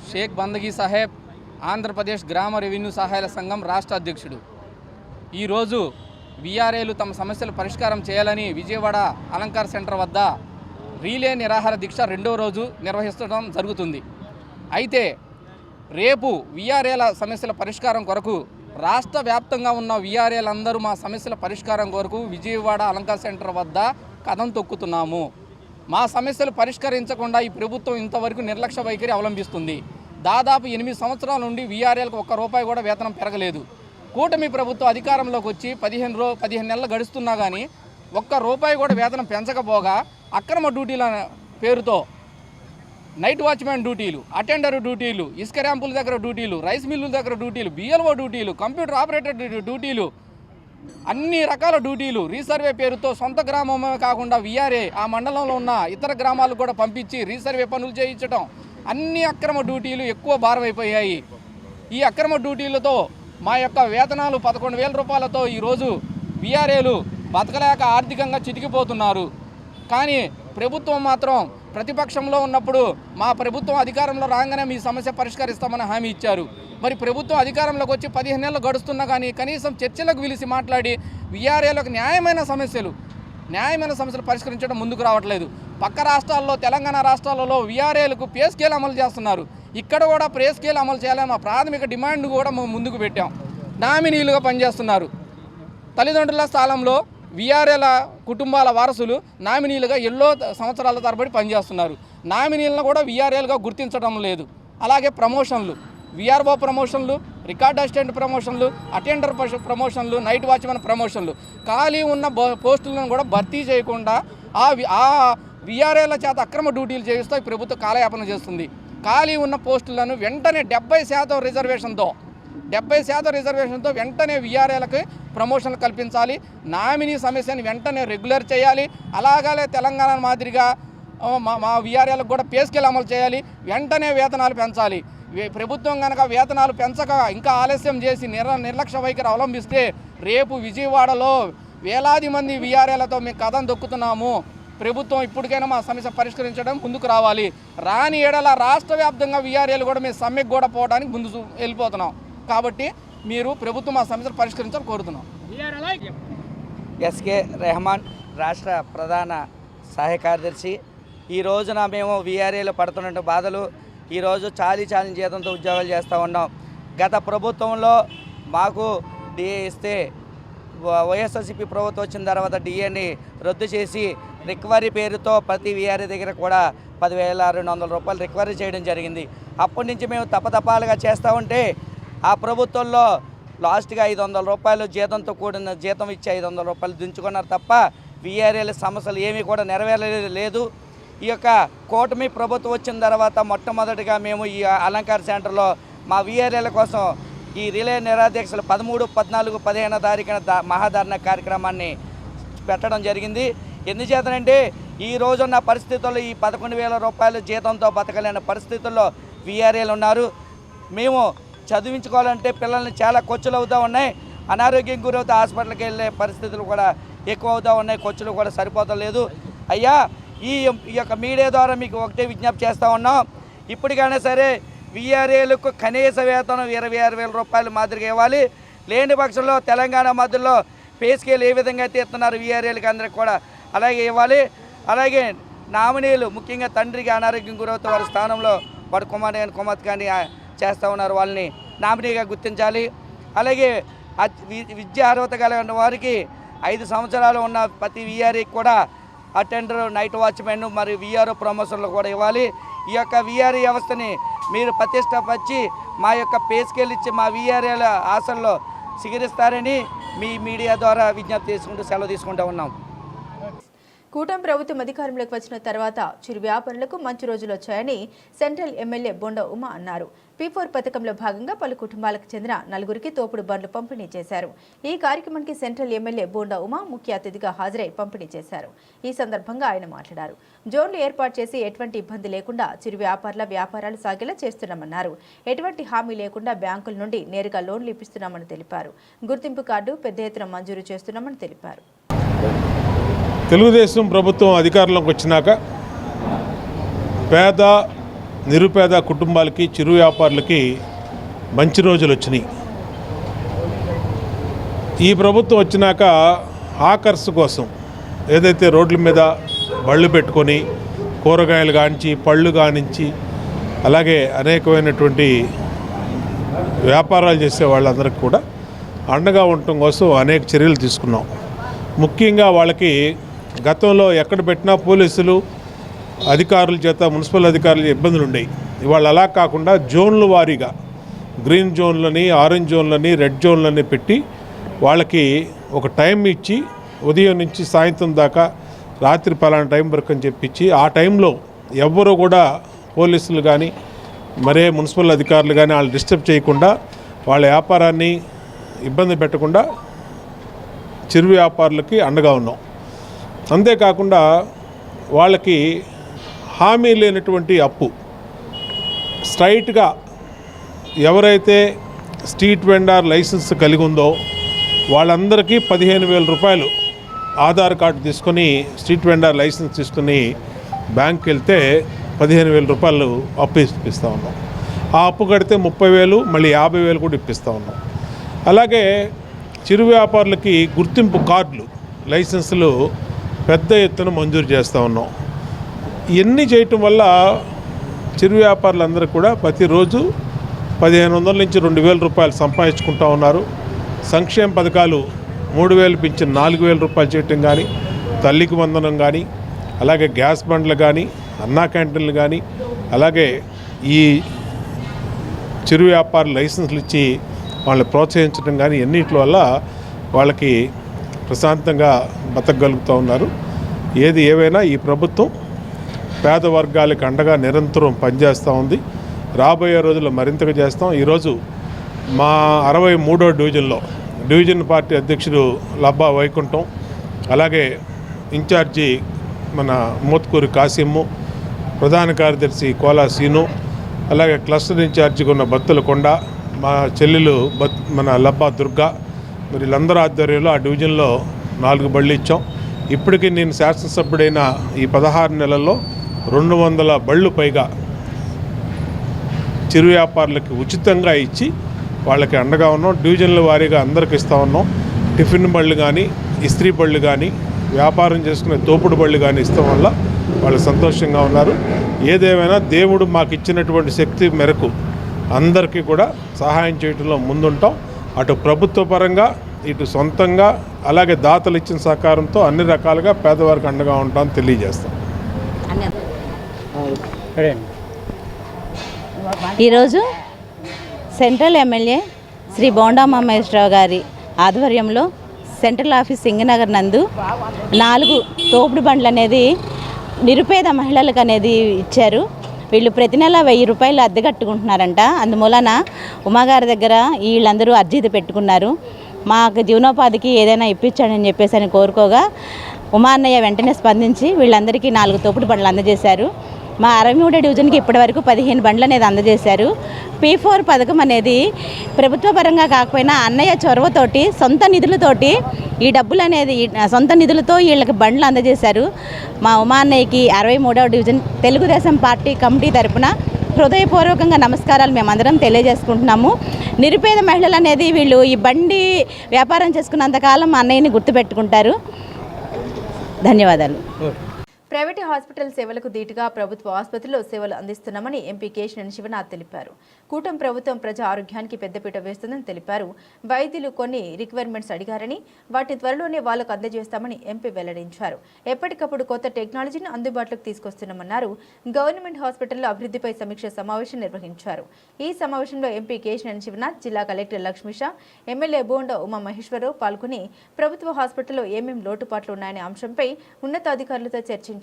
S9: షేక్ బందగీ సాహెబ్, ఆంధ్రప్రదేశ్ గ్రామ రెవెన్యూ సహాయాల సంఘం రాష్ట్ర అధ్యక్షుడు. ఈరోజు వీఆర్ఏలు తమ సమస్యలు పరిష్కారం చేయాలని విజయవాడ అలంకార్ సెంటర్ వద్ద రీలే నిరాహార దీక్ష 2వ రోజు నిర్వహించడం జరుగుతుంది. అయితే రేపు వీఆర్ఏల సమస్యల పరిష్కారం కొరకు రాష్ట్ర వ్యాప్తంగా ఉన్న వీఆర్ఏలందరూ మా సమస్యల పరిష్కారం కొరకు విజయవాడ అలంకార్ సెంటర్ వద్ద కదం తొక్కుతున్నాము. మా సమస్యలు పరిష్కరించకుండా ఈ ప్రభుత్వం ఇంతవరకు నిర్లక్ష్య వైఖరి అవలంబిస్తుంది. దాదాపు 8 సంవత్సరాల నుండి వీఆర్ఏలకు ₹1 కూడా వేతనం పెరగలేదు. కూటమి ప్రభుత్వం అధికారంలోకి వచ్చి 15 నెలలు గడుస్తున్నా కానీ ₹1 కూడా వేతనం పెంచకపోగా అక్రమ డ్యూటీల పేరుతో నైట్ వాచ్మెన్ డ్యూటీలు, అటెండర్ డ్యూటీలు, ఇసుక ర్యాంపుల దగ్గర డ్యూటీలు, రైస్ మిల్లుల దగ్గర డ్యూటీలు, బిఎల్ఓ డ్యూటీలు, కంప్యూటర్ ఆపరేటర్ డ్యూటీలు, అన్ని రకాల డ్యూటీలు రీసర్వే పేరుతో సొంత గ్రామమే కాకుండా వీఆర్ఏ ఆ మండలంలో ఉన్న ఇతర గ్రామాలకు కూడా పంపించి రీసర్వే పనులు చేయించడం, అన్ని అక్రమ డ్యూటీలు ఎక్కువ భారమైపోయాయి. ఈ అక్రమ డ్యూటీలతో మా యొక్క వేతనాలు ₹11,000తో ఈరోజు వీఆర్ఏలు బతకలేక ఆర్థికంగా చితికిపోతున్నారు. కానీ ప్రభుత్వం మాత్రం ప్రతిపక్షంలో ఉన్నప్పుడు మా ప్రభుత్వం అధికారంలో రాగానే మీ సమస్య పరిష్కరిస్తామని హామీ ఇచ్చారు. మరి ప్రభుత్వం అధికారంలోకి వచ్చి 15 నెలలు గడుస్తున్నా కానీ కనీసం చర్చలకు పిలిచి మాట్లాడి వీఆర్ఏలకు న్యాయమైన సమస్యలు పరిష్కరించడం ముందుకు రావట్లేదు. పక్క రాష్ట్రాల్లో, తెలంగాణ రాష్ట్రాలలో వీఆర్ఏలకు పే స్కేల్ అమలు చేస్తున్నారు. ఇక్కడ కూడా పే స్కేల్ అమలు చేయాలని మా ప్రాథమిక డిమాండ్ కూడా ముందుకు పెట్టాం. నామినీలుగా పనిచేస్తున్నారు. తల్లిదండ్రుల స్థానంలో వీఆర్ఏల కుటుంబాల వారసులు నామినీలుగా ఎన్నో సంవత్సరాల తరబడి పనిచేస్తున్నారు. నామినీలను కూడా వీఆర్ఏలుగా గుర్తించడం లేదు. అలాగే ప్రమోషన్లు, వీఆర్ఓ ప్రమోషన్లు, రికార్డ్ అసిస్టెంట్ ప్రమోషన్లు, అటెండర్ ప్రమోషన్లు, నైట్ వాచ్మెన్ ప్రమోషన్లు, ఖాళీ ఉన్న పోస్టులను కూడా భర్తీ చేయకుండా ఆ వీఆర్ఏల చేత అక్రమ డ్యూటీలు చేయిస్తూ ప్రభుత్వం కాలయాపన చేస్తుంది. ఖాళీ ఉన్న పోస్టులను వెంటనే 70% రిజర్వేషన్తో వెంటనే వీఆర్ఏలకు ప్రమోషన్లు కల్పించాలి. నామినీ సమస్యను వెంటనే రెగ్యులర్ చేయాలి. అలాగే తెలంగాణ మాదిరిగా మా వీఆర్ఏలకు కూడా పే స్కేల్ అమలు చేయాలి. వెంటనే వేతనాలు పెంచాలి. ప్రభుత్వం కనుక వేతనాలు పెంచక ఇంకా ఆలస్యం చేసి నిర్లక్ష్య వైఖరి అవలంబిస్తే రేపు విజయవాడలో వేలాది మంది వీఆర్ఏలతో మేము కథం దొక్కుతున్నాము. ప్రభుత్వం ఇప్పటికైనా మా సమస్య పరిష్కరించడం ముందుకు రావాలి. రాని ఏడల రాష్ట్ర వ్యాప్తంగా వీఆర్ఏలు కూడా మేము సమ్మెకు కూడా పోవడానికి ముందు వెళ్ళిపోతున్నాం. కాబట్టి మీరు ప్రభుత్వం మా సమస్యలు పరిష్కరించాలని కోరుతున్నాం.
S10: ఎస్కే రెహమాన్, రాష్ట్ర ప్రధాన సహాయ కార్యదర్శి. ఈ రోజున మేము వీఆర్ఏలో పడుతున్న బాధలు, ఈరోజు చాలీ జీతంతో ఉద్యోగాలు చేస్తూ ఉన్నాం. గత ప్రభుత్వంలో మాకు డిఏ ఇస్తే వైఎస్ఆర్సీపీ ప్రభుత్వం వచ్చిన తర్వాత డిఏని రద్దు చేసి రికవరీ పేరుతో ప్రతి వీఆర్ఏ దగ్గర కూడా 10,200 రూపాయలు రికవరీ చేయడం జరిగింది. అప్పటి నుంచి మేము తపతపాలుగా చేస్తూ ఉంటే ఆ ప్రభుత్వంలో లాస్ట్గా 500 రూపాయలు జీతంతో కూడిన జీతం ఇచ్చి 500 రూపాయలు దించుకున్నారు తప్ప వీఆర్ఏల సమస్యలు ఏమీ కూడా నెరవేరలేదు. ఈ యొక్క కూటమి ప్రభుత్వం వచ్చిన తర్వాత మొట్టమొదటిగా మేము ఈ అలంకార్ సెంటర్లో మా వీఆర్ఏల కోసం ఈ రిలే నిరాధ్యక్షులు 13, 14, 15 తారీఖున మహాధరణ కార్యక్రమాన్ని పెట్టడం జరిగింది. ఎందుచేతనంటే ఈ రోజున్న పరిస్థితుల్లో ఈ 11,000 రూపాయలు జీతంతో బతకలేని పరిస్థితుల్లో వీఆర్ఏలు ఉన్నారు. మేము చదివించుకోవాలంటే పిల్లల్ని చాలా ఖర్చులు అవుతూ ఉన్నాయి. అనారోగ్యం గురవుతూ హాస్పిటల్కి వెళ్ళే పరిస్థితులు కూడా ఎక్కువ అవుతూ ఉన్నాయి. ఖర్చులు కూడా సరిపోతలేదు. అయ్యా, ఈ యొక్క మీడియా ద్వారా మీకు ఒకటే విజ్ఞప్తి చేస్తూ ఉన్నాం. ఇప్పటికైనా సరే వీఆర్ఏలకు కనీస వేతనం 26,000 రూపాయలు మాదిరిగా ఇవ్వాలి. లేని పక్షంలో తెలంగాణ మధ్యలో పే స్కేల్ ఏ విధంగా అయితే ఇస్తున్నారు వీఆర్ఏలకు అందరికి కూడా అలాగే ఇవ్వాలి. అలాగే నామినీలు, ముఖ్యంగా తండ్రికి అనారోగ్యం గురవుతూ వారి స్థానంలో వాడు కుమార్తె కానీ చేస్తూ ఉన్నారు, వాళ్ళని నామినీగా గుర్తించాలి. అలాగే విద్యా అర్హత కలిగిన వారికి 5 సంవత్సరాలు ఉన్న ప్రతి వీఆర్ఏకి కూడా అటెండర్, నైట్ వాచ్మెన్ మరియు వీఆర్ఓ ప్రమోషన్లు కూడా ఇవ్వాలి. ఈ యొక్క వీఆర్ఏ వ్యవస్థని మీరు ప్రతిష్టపరిచి మా యొక్క పే స్కేల్ ఇచ్చి మా వీఆర్ఏల ఆశల్లో స్వీకరిస్తారని మీ మీడియా ద్వారా విజ్ఞప్తి చేసుకుంటూ సెలవు తీసుకుంటూ ఉన్నాం.
S1: కూటమి ప్రభుత్వం అధికారంలోకి వచ్చిన తర్వాత చిరు వ్యాపారులకు మంచి రోజులు వచ్చాయని సెంట్రల్ ఎమ్మెల్యే బొండ ఉమ అన్నారు. P4 పథకంలో భాగంగా పలు కుటుంబాలకు చెందిన 4గురికి తోపుడు బండ్లు పంపిణీ చేశారు. ఈ కార్యక్రమానికి సెంట్రల్ ఎమ్మెల్యే బొండ ఉమ ముఖ్య అతిథిగా హాజరై పంపిణీ చేశారు. ఈ సందర్భంగా ఆయన మాట్లాడారు. జోన్లు ఏర్పాటు చేసి ఎటువంటి ఇబ్బంది లేకుండా చిరు వ్యాపారుల వ్యాపారాలు సాగేలా చేస్తున్నామన్నారు. ఎటువంటి హామీ లేకుండా బ్యాంకుల నుండి నేరుగా లోన్లు ఇప్పిస్తున్నామని తెలిపారు. గుర్తింపు కార్డు పెద్ద ఎత్తున మంజూరు చేస్తున్నామని తెలిపారు.
S8: తెలుగుదేశం ప్రభుత్వం అధికారంలోకి వచ్చినాక పేద, నిరుపేద కుటుంబాలకి, చిరు వ్యాపారులకి మంచి రోజులు వచ్చినాయి. ఈ ప్రభుత్వం వచ్చినాక ఆకర్స్ కోసం ఏదైతే రోడ్ల మీద బళ్ళు పెట్టుకొని కూరగాయలు కానించి, పళ్ళు కానించి, అలాగే అనేకమైనటువంటి వ్యాపారాలు చేసే వాళ్ళందరికీ కూడా అండగా ఉండటం కోసం అనేక చర్యలు తీసుకున్నాం. ముఖ్యంగా వాళ్ళకి గతంలో ఎక్కడ పెట్టినా పోలీసులు అధికారుల చేత, మున్సిపల్ అధికారుల ఇబ్బందులు ఉండేవి. ఇవాళ అలా కాకుండా జోన్ల వారీగా గ్రీన్ జోన్లని, ఆరెంజ్ జోన్లని, రెడ్ జోన్లని పెట్టి వాళ్ళకి ఒక టైం ఇచ్చి ఉదయం నుంచి సాయంత్రం దాకా, రాత్రి పలానా టైం వరకు అని చెప్పించి ఆ టైంలో ఎవ్వరూ కూడా పోలీసులు కానీ మరే మున్సిపల్ అధికారులు కానీ వాళ్ళు డిస్టర్బ్ చేయకుండా వాళ్ళ వ్యాపారాన్ని ఇబ్బంది పెట్టకుండా చిరు వ్యాపారులకి అండగా ఉన్నాం. అంతేకాకుండా వాళ్ళకి హామీ లేనటువంటి అప్పు స్ట్రైట్గా ఎవరైతే స్ట్రీట్ వెండర్ లైసెన్స్ కలిగి ఉందో వాళ్ళందరికీ 15,000 రూపాయలు ఆధార్ కార్డు తీసుకొని, స్ట్రీట్ వెండర్ లైసెన్స్ తీసుకుని బ్యాంక్కి వెళ్తే 15,000 రూపాయలు అప్పు ఇప్పిస్తూ ఉన్నాం. ఆ అప్పు కడితే 30,000 మళ్ళీ 50,000 కూడా ఇప్పిస్తూ ఉన్నాం. అలాగే చిరు వ్యాపారులకి గుర్తింపు కార్డులు లైసెన్సులు పెద్ద ఎత్తున మంజూరు చేస్తూ ఉన్నాం. ఇవన్నీ చేయటం వల్ల చిరు వ్యాపారులందరూ కూడా ప్రతిరోజు 1,500 నుంచి 2,000 రూపాయలు సంపాదించుకుంటూ ఉన్నారు. సంక్షేమ పథకాలు 3,000 పింఛన్ 4,000 రూపాయలు చేయటం కానీ, తల్లికి వందనం కానీ, అలాగే గ్యాస్ బండ్లు కానీ, అన్నా క్యాంటీన్లు కానీ, అలాగే ఈ చిరు వ్యాపార లైసెన్సులు ఇచ్చి వాళ్ళని ప్రోత్సహించడం కానీ ఎన్నిటి వల్ల వాళ్ళకి ప్రశాంతంగా బతకగలుగుతూ ఉన్నారు. ఏది ఏవైనా ఈ ప్రభుత్వం పేద వర్గాలకు అండగా నిరంతరం పనిచేస్తూ ఉంది. రాబోయే రోజుల్లో మరింతగా చేస్తాం. ఈరోజు మా 63వ డివిజన్లో డివిజన్ పార్టీ అధ్యక్షుడు లబ్బా వైకుంఠం, అలాగే ఇన్ఛార్జి మన మోత్కూరి కాసిమ్ము, ప్రధాన కార్యదర్శి కోలా సీను, అలాగే క్లస్టర్ ఇన్ఛార్జిగా ఉన్న బత్తుల కొండ, మా చెల్లెలు మన లబ్బా దుర్గా, మరి వీళ్ళందరూ ఆధ్వర్యంలో ఆ డివిజన్లో 4 బళ్ళు ఇచ్చాం. ఇప్పటికీ నేను శాసనసభ్యుడైన ఈ 16 నెలల్లో 200 బళ్ళు పైగా చిరు వ్యాపారులకి ఉచితంగా ఇచ్చి వాళ్ళకి అండగా ఉన్నాం. డివిజన్ల వారీగా అందరికి ఇస్తూ ఉన్నాం. టిఫిన్ బళ్ళు కానీ, ఇస్త్రీ బళ్ళు కానీ, వ్యాపారం చేసుకునే తోపుడు బళ్ళు కానీ ఇస్తాం వల్ల వాళ్ళు సంతోషంగా ఉన్నారు. ఏదేమైనా దేవుడు మాకు ఇచ్చినటువంటి శక్తి మేరకు అందరికీ కూడా సహాయం చేయడంలో ముందుంటాం. అటు ప్రభుత్వ పరంగా, ఇటు సొంతంగా, అలాగే దాతలు ఇచ్చిన సహకారంతో అన్ని రకాలుగా పేదవారికి అండగా ఉంటామని తెలియజేస్తాం.
S11: ఈరోజు సెంట్రల్ ఎమ్మెల్యే శ్రీ బోండా మహేశ్వరరావు గారి ఆధ్వర్యంలో సెంట్రల్ ఆఫీస్ సింగనగర్ నందు 4 తోపుడు బండ్లు అనేది నిరుపేద మహిళలకు అనేది ఇచ్చారు. వీళ్ళు ప్రతి నెల 1,000 రూపాయలు అద్దె కట్టుకుంటున్నారంట. అందుమూలన ఉమాగారి దగ్గర వీళ్ళందరూ అర్జీ పెట్టుకున్నారు. మాకు జీవనోపాధికి ఏదైనా ఇప్పించాడని చెప్పేసి అని కోరుకోగా ఉమా అన్నయ్య వెంటనే స్పందించి వీళ్ళందరికీ 4 తోపుడు బండ్లు అందజేశారు. మా 63వ డివిజన్కి ఇప్పటివరకు 15 బండ్లు అనేది అందజేశారు. P4 పథకం అనేది ప్రభుత్వ పరంగా కాకపోయినా అన్నయ్య చొరవతోటి సొంత నిధులతోటి ఈ డబ్బులు అనేది సొంత నిధులతో వీళ్ళకి బండ్లు అందజేశారు. మా ఉమా అన్నయ్యకి 63వ డివిజన్ తెలుగుదేశం పార్టీ కమిటీ తరపున హృదయపూర్వకంగా నమస్కారాలు మేమందరం తెలియజేసుకుంటున్నాము. నిరుపేద మహిళలు అనేది వీళ్ళు ఈ బండి వ్యాపారం చేసుకున్నంతకాలం మా అన్నయ్యని గుర్తుపెట్టుకుంటారు. ధన్యవాదాలు.
S1: ప్రైవేటు హాస్పిటల్ సేవలకు దీటుగా ప్రభుత్వ ఆసుపత్రిలో సేవలు అందిస్తున్నామని ఎంపీ కేశినేని శివనాథ్ తెలిపారు. కూటమి ప్రభుత్వం ప్రజా ఆరోగ్యానికి పెద్దపీట వేస్తుందని తెలిపారు. వైద్యులు కొన్ని రిక్వైర్మెంట్స్ అడిగారని వాటిని త్వరలోనే వాళ్లకు అందజేస్తామని ఎంపీ వెల్లడించారు. ఎప్పటికప్పుడు కొత్త టెక్నాలజీని అందుబాటులోకి తీసుకొస్తున్నామన్నారు. గవర్నమెంట్ హాస్పిటల్లో అభివృద్ధిపై సమీక్ష సమావేశం నిర్వహించారు. ఈ సమావేశంలో ఎంపీ కేశినేని శివనాథ్, జిల్లా కలెక్టర్ లక్ష్మీషా, ఎమ్మెల్యే బోండా ఉమా మహేశ్వరరావు పాల్గొని ప్రభుత్వ హాస్పిటల్లో ఏమేం లోటుపాట్లు ఉన్నాయనే అంశంపై ఉన్నతాధికారులతో చర్చించారు.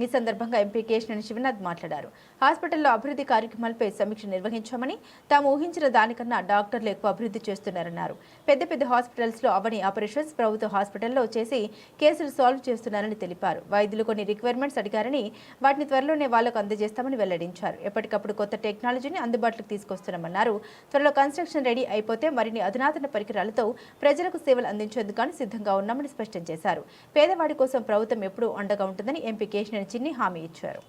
S1: ఈ సందర్భంగా ఎంపీ కేశినేని శివనాథ్ మాట్లాడారు. హాస్పిటల్లో అభివృద్ధి కార్యక్రమాలపై సమీక్ష నిర్వహించామని, తాము ఊహించిన దానికన్నా డాక్టర్లు ఎక్కువ అభివృద్ధి చేస్తున్నారన్నారు. పెద్ద హాస్పిటల్స్లో అవని ఆపరేషన్స్ ప్రభుత్వ హాస్పిటల్లో చేసి కేసులు సాల్వ్ చేస్తున్నారని తెలిపారు. వైద్యులు కొన్ని రిక్వైర్మెంట్స్ అడిగారని వాటిని త్వరలోనే వాళ్లకు అందజేస్తామని వెల్లడించారు. ఎప్పటికప్పుడు కొత్త టెక్నాలజీని అందుబాటులోకి తీసుకొస్తున్నామన్నారు. త్వరలో కన్స్ట్రక్షన్ రెడీ అయిపోతే మరిన్ని అధునాతన పరికరాలతో ప్రజలకు సేవలు అందించేందుకు సిద్ధంగా ఉన్నామని స్పష్టం చేశారు. పేదవాడి కోసం ప్రభుత్వం ఎప్పుడూ అండగా ఉంటుందని ఎంపీ కేశినేని చిన్ని హామీ ఇచ్చారు.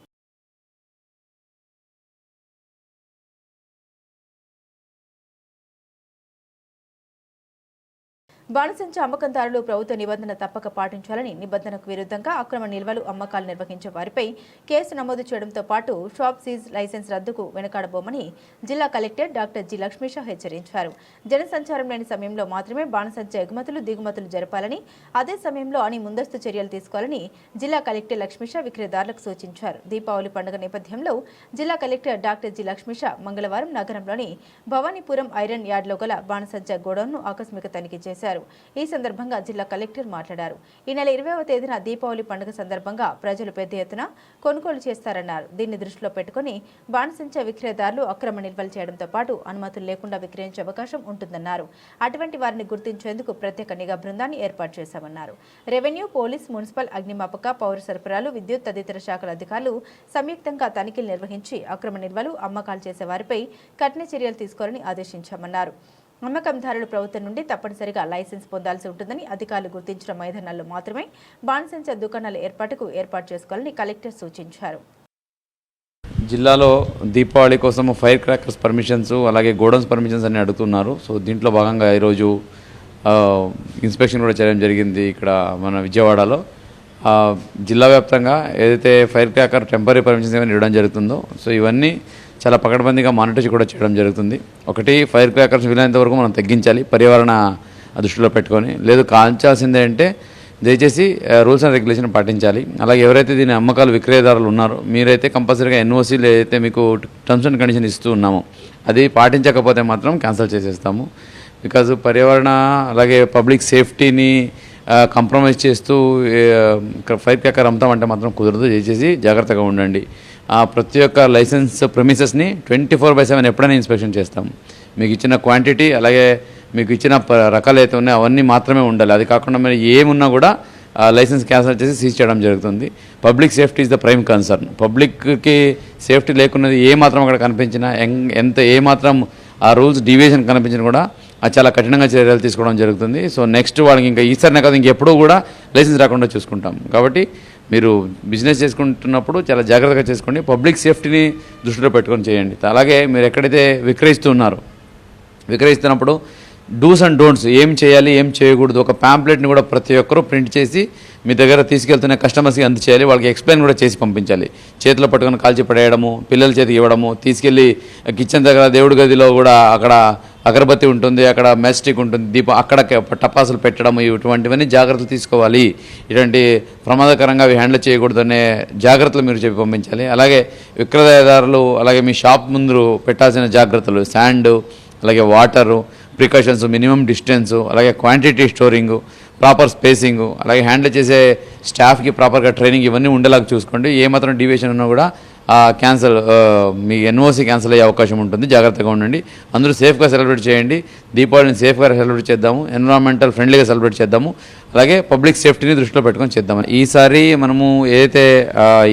S1: బాణసంచ అమ్మకందారులు ప్రభుత్వ నిబంధన తప్పక పాటించాలని, నిబంధనకు విరుద్ధంగా అక్రమ నిల్వలు అమ్మకాలు నిర్వహించే వారిపై కేసు నమోదు చేయడంతో పాటు షాప్ సీజ్ లైసెన్స్ రద్దుకు వెనకాడబోమని జిల్లా కలెక్టర్ డాక్టర్ జి లక్ష్మీషా హెచ్చరించారు. జనసంచారం లేని సమయంలో మాత్రమే బాణసంచ ఎగుమతులు దిగుమతులు జరపాలని, అదే సమయంలో ముందస్తు చర్యలు తీసుకోవాలని జిల్లా కలెక్టర్ లక్ష్మీషా విక్రయదారులకు సూచించారు. దీపావళి పండుగ నేపథ్యంలో జిల్లా కలెక్టర్ డాక్టర్ జి లక్ష్మీషా మంగళవారం నగరంలోని భవానీపురం ఐరన్ యార్డ్లో గల బాణసంచ గోడౌన్ను ఆకస్మిక తనిఖీ చేశారు. ఈ సందర్భంగా జిల్లా కలెక్టర్ మాట్లాడారు. ఈ నెల 20వ తేదీన దీపావళి పండుగ సందర్భంగా ప్రజలు పెద్ద ఎత్తున కొనుగోలు చేస్తారన్నారు. దీన్ని దృష్టిలో పెట్టుకుని బాణసంచ విక్రయదారులు అక్రమ నిల్వలు చేయడంతో పాటు అనుమతులు లేకుండా విక్రయించే అవకాశం ఉంటుందన్నారు. అటువంటి వారిని గుర్తించేందుకు ప్రత్యేక నిఘా బృందాన్ని ఏర్పాటు చేశామన్నారు. రెవెన్యూ, పోలీస్, మున్సిపల్, అగ్నిమాపక, పౌర సరఫరాలు, విద్యుత్ తదితర శాఖల అధికారులు సంయుక్తంగా తనిఖీలు నిర్వహించి అక్రమ నిల్వలు అమ్మకాలు చేసే వారిపై కఠిన చర్యలు తీసుకోవాలని ఆదేశించామన్నారు. అమ్మకందారులు ప్రభుత్వం నుండి తప్పనిసరిగా లైసెన్స్ పొందాల్సి ఉంటుందని, అధికారులు గుర్తించిన మైదానాల్లో మాత్రమే బాణసంచ దుకాణాల ఏర్పాటు చేసుకోవాలని కలెక్టర్ సూచించారు.
S12: జిల్లాలో దీపావళి కోసం ఫైర్ క్రాకర్స్ పర్మిషన్స్ అలాగే గోడౌన్స్ పర్మిషన్స్ అన్ని అడుగుతున్నారు. సో దీంట్లో భాగంగా ఈరోజు ఇన్స్పెక్షన్ కూడా చేయడం జరిగింది ఇక్కడ మన విజయవాడలో. జిల్లా వ్యాప్తంగా ఏదైతే ఫైర్ క్రాకర్ టెంపరీ పర్మిషన్స్ ఏమైనా ఇవ్వడం జరుగుతుందో సో ఇవన్నీ చాలా పకడ్బందీగా మానిటర్ కూడా చేయడం జరుగుతుంది. ఒకటి, ఫైర్ క్రాకర్స్ వీలైనంత వరకు మనం తగ్గించాలి పర్యావరణ దృష్టిలో పెట్టుకొని. లేదు కాల్చాల్సిందే అంటే దయచేసి రూల్స్ అండ్ రెగ్యులేషన్ పాటించాలి. అలాగే ఎవరైతే దీని అమ్మకాలు విక్రయదారులు ఉన్నారో మీరైతే కంపల్సరీగా ఎన్ఓసీలు ఏదైతే మీకు టర్మ్స్ అండ్ కండిషన్ ఇస్తూ ఉన్నామో అది పాటించకపోతే మాత్రం క్యాన్సిల్ చేసేస్తాము. బికాజ్ పర్యావరణ అలాగే పబ్లిక్ సేఫ్టీని కాంప్రమైజ్ చేస్తూ ఫైర్ క్రాకర్ అమ్ముతామంటే మాత్రం కుదరదు. దయచేసి జాగ్రత్తగా ఉండండి. ప్రతి ఒక్క లైసెన్స్ ప్రెమిసెస్ని 24/7 ఎప్పుడైనా ఇన్స్పెక్షన్ చేస్తాము. మీకు ఇచ్చిన క్వాంటిటీ అలాగే మీకు ఇచ్చిన రకాలు అయితే ఉన్నాయో అవన్నీ మాత్రమే ఉండాలి. అది కాకుండా మీరు ఏమున్నా కూడా లైసెన్స్ క్యాన్సిల్ చేసి సీజ్ చేయడం జరుగుతుంది. Public safety is the prime concern. పబ్లిక్కి సేఫ్టీ లేకున్నది ఏ మాత్రం అక్కడ కనిపించినా ఏ మాత్రం ఆ రూల్స్ డీవియేషన్ కనిపించినా కూడా చాలా కఠినంగా చర్యలు తీసుకోవడం జరుగుతుంది. సో నెక్స్ట్ వాళ్ళకి ఇంకా ఈసారినే కాదు ఇంకెప్పుడూ కూడా లైసెన్స్ రాకుండా చూసుకుంటాం. కాబట్టి మీరు బిజినెస్ చేసుకుంటున్నప్పుడు చాలా జాగ్రత్తగా చేసుకోండి. పబ్లిక్ సేఫ్టీని దృష్టిలో పెట్టుకొని చేయండి. అలాగే మీరు ఎక్కడైతే విక్రయిస్తున్నప్పుడు డూస్ అండ్ డోంట్స్ ఏం చేయాలి ఏం చేయకూడదు ఒక ప్యాంప్లెట్ని కూడా ప్రతి ఒక్కరూ ప్రింట్ చేసి మీ దగ్గర తీసుకెళ్తున్న కస్టమర్స్కి అందచేయాలి. వాళ్ళకి ఎక్స్ప్లెయిన్ కూడా చేసి పంపించాలి. చేతిలో పట్టుకొని కాల్చి పడేయడము, పిల్లల చేతికి ఇవ్వడము, తీసుకెళ్ళి కిచెన్ దగ్గర దేవుడి గదిలో కూడా అక్కడ అగరబత్తి ఉంటుంది, అక్కడ మ్యాస్టిక్ ఉంటుంది, దీపం అక్కడ టపాసులు పెట్టడము, ఇటువంటివన్నీ జాగ్రత్తలు తీసుకోవాలి. ఇటువంటి ప్రమాదకరంగా అవి హ్యాండిల్ చేయకూడదు అనే జాగ్రత్తలు మీరు చెప్పి పంపించాలి. అలాగే విక్రయదారులు అలాగే మీ షాప్ ముందు పెట్టాల్సిన జాగ్రత్తలు శాండ్ అలాగే వాటరు ప్రికాషన్స్, మినిమం డిస్టెన్సు, అలాగే క్వాంటిటీ స్టోరింగు, ప్రాపర్ స్పేసింగు, అలాగే హ్యాండిల్ చేసే స్టాఫ్కి ప్రాపర్గా ట్రైనింగ్ ఇవన్నీ ఉండేలాగా చూసుకోండి. ఏమాత్రం డీవియేషన్ ఉన్నా కూడా మీ ఎన్ఓసి క్యాన్సిల్ అయ్యే అవకాశం ఉంటుంది. జాగ్రత్తగా ఉండండి. అందరూ సేఫ్గా సెలబ్రేట్ చేయండి. దీపావళిని సేఫ్గా సెలబ్రేట్ చేద్దాము. ఎన్విరాన్మెంటల్ ఫ్రెండ్లీగా సెలబ్రేట్ చేద్దాము. అలాగే పబ్లిక్ సేఫ్టీని దృష్టిలో పెట్టుకొని చేద్దామని ఈసారి మనము ఏదైతే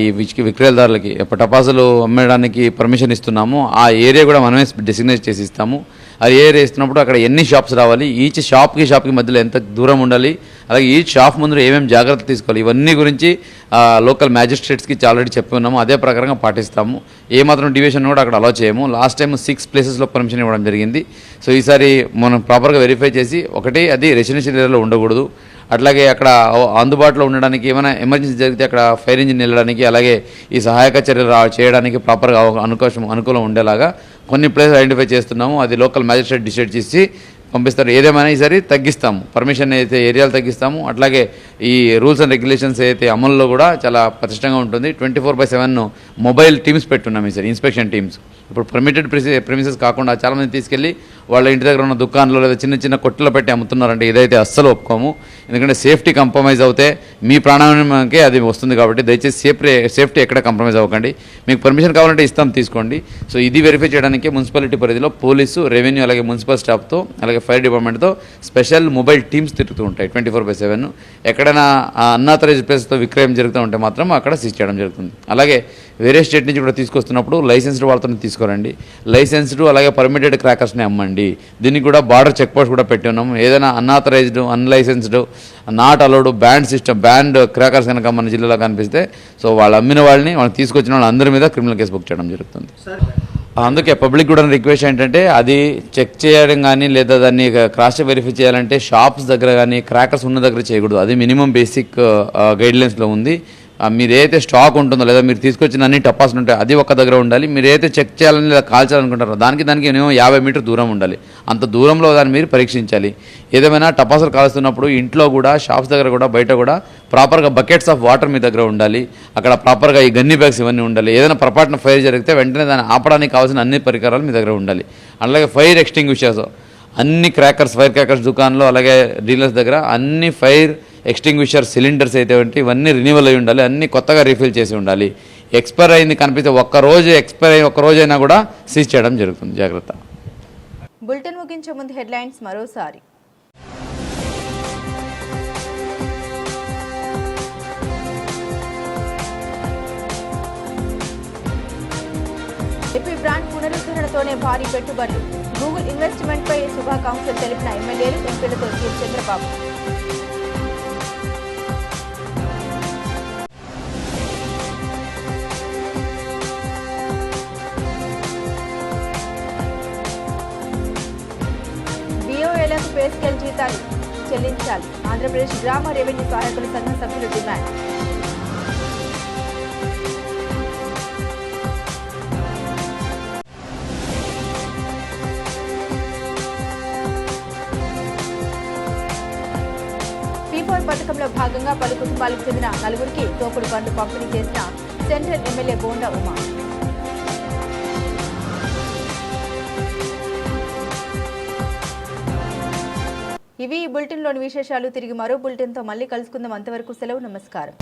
S12: ఈ విక్రయదారులకి టపాసులు అమ్మడానికి పర్మిషన్ ఇస్తున్నామో ఆ ఏరియా కూడా మనమే డెసిగ్నేట్ చేసి ఇస్తాము. అది ఏరియా ఇస్తున్నప్పుడు అక్కడ ఎన్ని షాప్స్ రావాలి, ఈచ్ షాప్కి మధ్యలో ఎంత దూరం ఉండాలి, అలాగే ఈ షాప్ ముందు ఏమేమి జాగ్రత్తలు తీసుకోవాలి, ఇవన్నీ గురించి లోకల్ మ్యాజిస్ట్రేట్స్కి ఆల్రెడీ చెప్పి ఉన్నాము. అదే ప్రకారంగా పాటిస్తాము. ఏమాత్రం డివిజన్ కూడా అక్కడ అలౌ చేయము. లాస్ట్ టైం 6 ప్లేసెస్లో పర్మిషన్ ఇవ్వడం జరిగింది. సో ఈసారి మనం ప్రాపర్గా వెరిఫై చేసి ఒకటి అది రెసిడెన్షియల్ ఏరియాలో ఉండకూడదు, అట్లాగే అక్కడ అందుబాటులో ఉండడానికి ఏమైనా ఎమర్జెన్సీ జరిగితే అక్కడ ఫైర్ ఇంజిన్ వెళ్ళడానికి అలాగే ఈ సహాయక చర్యలు చేయడానికి ప్రాపర్గా అనుకూలం ఉండేలాగా కొన్ని ప్లేసెస్ ఐడెంటిఫై చేస్తున్నాము. అది లోకల్ మ్యాజిస్ట్రేట్ డిసైడ్ చేసి పంపిస్తారు. ఏదేమైనా ఈసారి తగ్గిస్తాము, పర్మిషన్ అయితే ఏరియాలు తగ్గిస్తాము. అట్లాగే ఈ రూల్స్ అండ్ రెగ్యులేషన్స్ అయితే అమల్లో కూడా చాలా పటిష్టంగా ఉంటుంది. 24/7 మొబైల్ టీమ్స్ పెట్టున్నాం ఈసారి, ఇన్స్పెక్షన్ టీమ్స్. ఇప్పుడు పర్మిటెడ్ ప్రెమిసెస్ కాకుండా చాలామంది తీసుకెళ్ళి వాళ్ళ ఇంటి దగ్గర ఉన్న దుకాణంలో లేదా చిన్న చిన్న కొట్టులో పెట్టి అమ్ముతున్నారంటే ఇదైతే అస్సలు ఒప్పుకోము. ఎందుకంటే సేఫ్టీ కంప్రమైజ్ అవుతే మీ ప్రాణానికి అది వస్తుంది. కాబట్టి దయచేసి సేఫ్టీ ఎక్కడ కంప్రమైజ్ అవ్వకండి. మీకు పర్మిషన్ కావాలంటే ఇస్తాం, తీసుకోండి. సో ఇది వెరిఫై చేయడానికి మున్సిపాలిటీ పరిధిలో పోలీసు, రెవెన్యూ అలాగే మున్సిపల్ స్టాఫ్తో అలాగే ఫైర్ డిపార్ట్మెంట్తో స్పెషల్ మొబైల్ టీమ్స్ తిరుగుతూ ఉంటాయి 24/7. ఎక్కడైనా అన్ఆథరైజ్డ్ ప్లేస్తో విక్రయం జరుగుతూ ఉంటే మాత్రం అక్కడ సీజ్ చేయడం జరుగుతుంది. అలాగే వేరే స్టేట్ నుంచి కూడా తీసుకొస్తున్నప్పుడు లైసెన్స్డ్ వాళ్ళతో తీసుకోరండి. లైసెన్స్డ్ అలాగే పర్మిటెడ్ క్రాకర్స్ని అమ్మండి. దీనికి కూడా బార్డర్ చెక్ పోస్ట్ కూడా పెట్టి ఉన్నాము. ఏదైనా unauthorised, unlicensed, not allowed, banned crackers కనుక మన జిల్లాలో కనిపిస్తే సో వాళ్ళు అమ్మిన వాళ్ళని తీసుకొచ్చిన వాళ్ళందరి మీద క్రిమినల్ కేసు బుక్ చేయడం జరుగుతుంది. అందుకే పబ్లిక్ కూడా రిక్వెస్ట్ ఏంటంటే అది చెక్ చేయడం కానీ లేదా దాన్ని క్రాస్ వెరిఫై చేయాలంటే షాప్స్ దగ్గర కానీ క్రాకర్స్ ఉన్న దగ్గర చేయకూడదు. అది మినిమం బేసిక్ గైడ్లైన్స్లో ఉంది. మీరు ఏదైతే స్టాక్ ఉంటుందో లేదా మీరు తీసుకొచ్చిన అన్ని టపాసులు ఉంటాయి అది ఒక దగ్గర ఉండాలి. మీరు ఏదైతే చెక్ చేయాలని లేదా కాల్చాలనుకుంటారో దానికి మినిమం 50 మీటర్ దూరం ఉండాలి. అంత దూరంలో దాన్ని మీరు పరీక్షించాలి. ఏదేమైనా టపాసులు కాలుస్తున్నప్పుడు ఇంట్లో కూడా, షాప్స్ దగ్గర కూడా, బయట కూడా ప్రాపర్గా బకెట్స్ ఆఫ్ వాటర్ మీ దగ్గర ఉండాలి. అక్కడ ప్రాపర్గా ఈ గన్నీ బ్యాగ్స్ ఇవన్నీ ఉండాలి. ఏదైనా పొరపాటున ఫైర్ జరిగితే వెంటనే దాన్ని ఆపడానికి కావాల్సిన అన్ని పరికరాలు మీ దగ్గర ఉండాలి. అలాగే ఫైర్ ఎక్స్టింగ్విషర్స్ అన్ని ఫైర్ క్రాకర్స్ దుకాణంలో అలాగే డీలర్స్ దగ్గర అన్ని ఫైర్ ఎక్స్టింగ్విషర్ సిలిండర్స్ అయితే ఉంటే ఇవన్నీ రిన్యూవల్ అయి ఉండాలి. అన్నీ కొత్తగా రీఫిల్ చేసి ఉండాలి. ఎక్స్పైర్ అయింది కనిపిస్తే ఒక్కరోజైనా కూడా సీజ్ చేయడం జరుగుతుంది. జాగ్రత్త.
S1: బులెటిన్ ముగించే ముందు హెడ్లైన్స్ మరోసారి. ఏపీ బ్రాండ్ పునరుద్ధరణతోనే భారీ పెట్టుబడులు, గూగుల్ ఇన్వెస్ట్మెంట్ పై శుభాకాంక్షలు తెలిపిన ఎమ్మెల్యేలు, ఎంపీలతో సీఎం చంద్రబాబు. పే స్కేల్ జీతాలు చెల్లించాలి. ఆంధ్రప్రదేశ్ గ్రామ రెవెన్యూ సహాయకుల సంఘం సభ్యుల డిమాండ్. P4 పథకంలో భాగంగా పలు కుటుంబాలకు చెందిన 4కి తోపుడు బండ్లు పంపిణీ చేసిన సెంట్రల్ ఎమ్మెల్యే బోండా ఉమా. ఇవి ఈ బులెటిన్లోని విశేషాలు. తిరిగి మరో బులెటిన్తో మళ్ళీ కలుసుకుందాం. అంతవరకు సెలవు. నమస్కారం.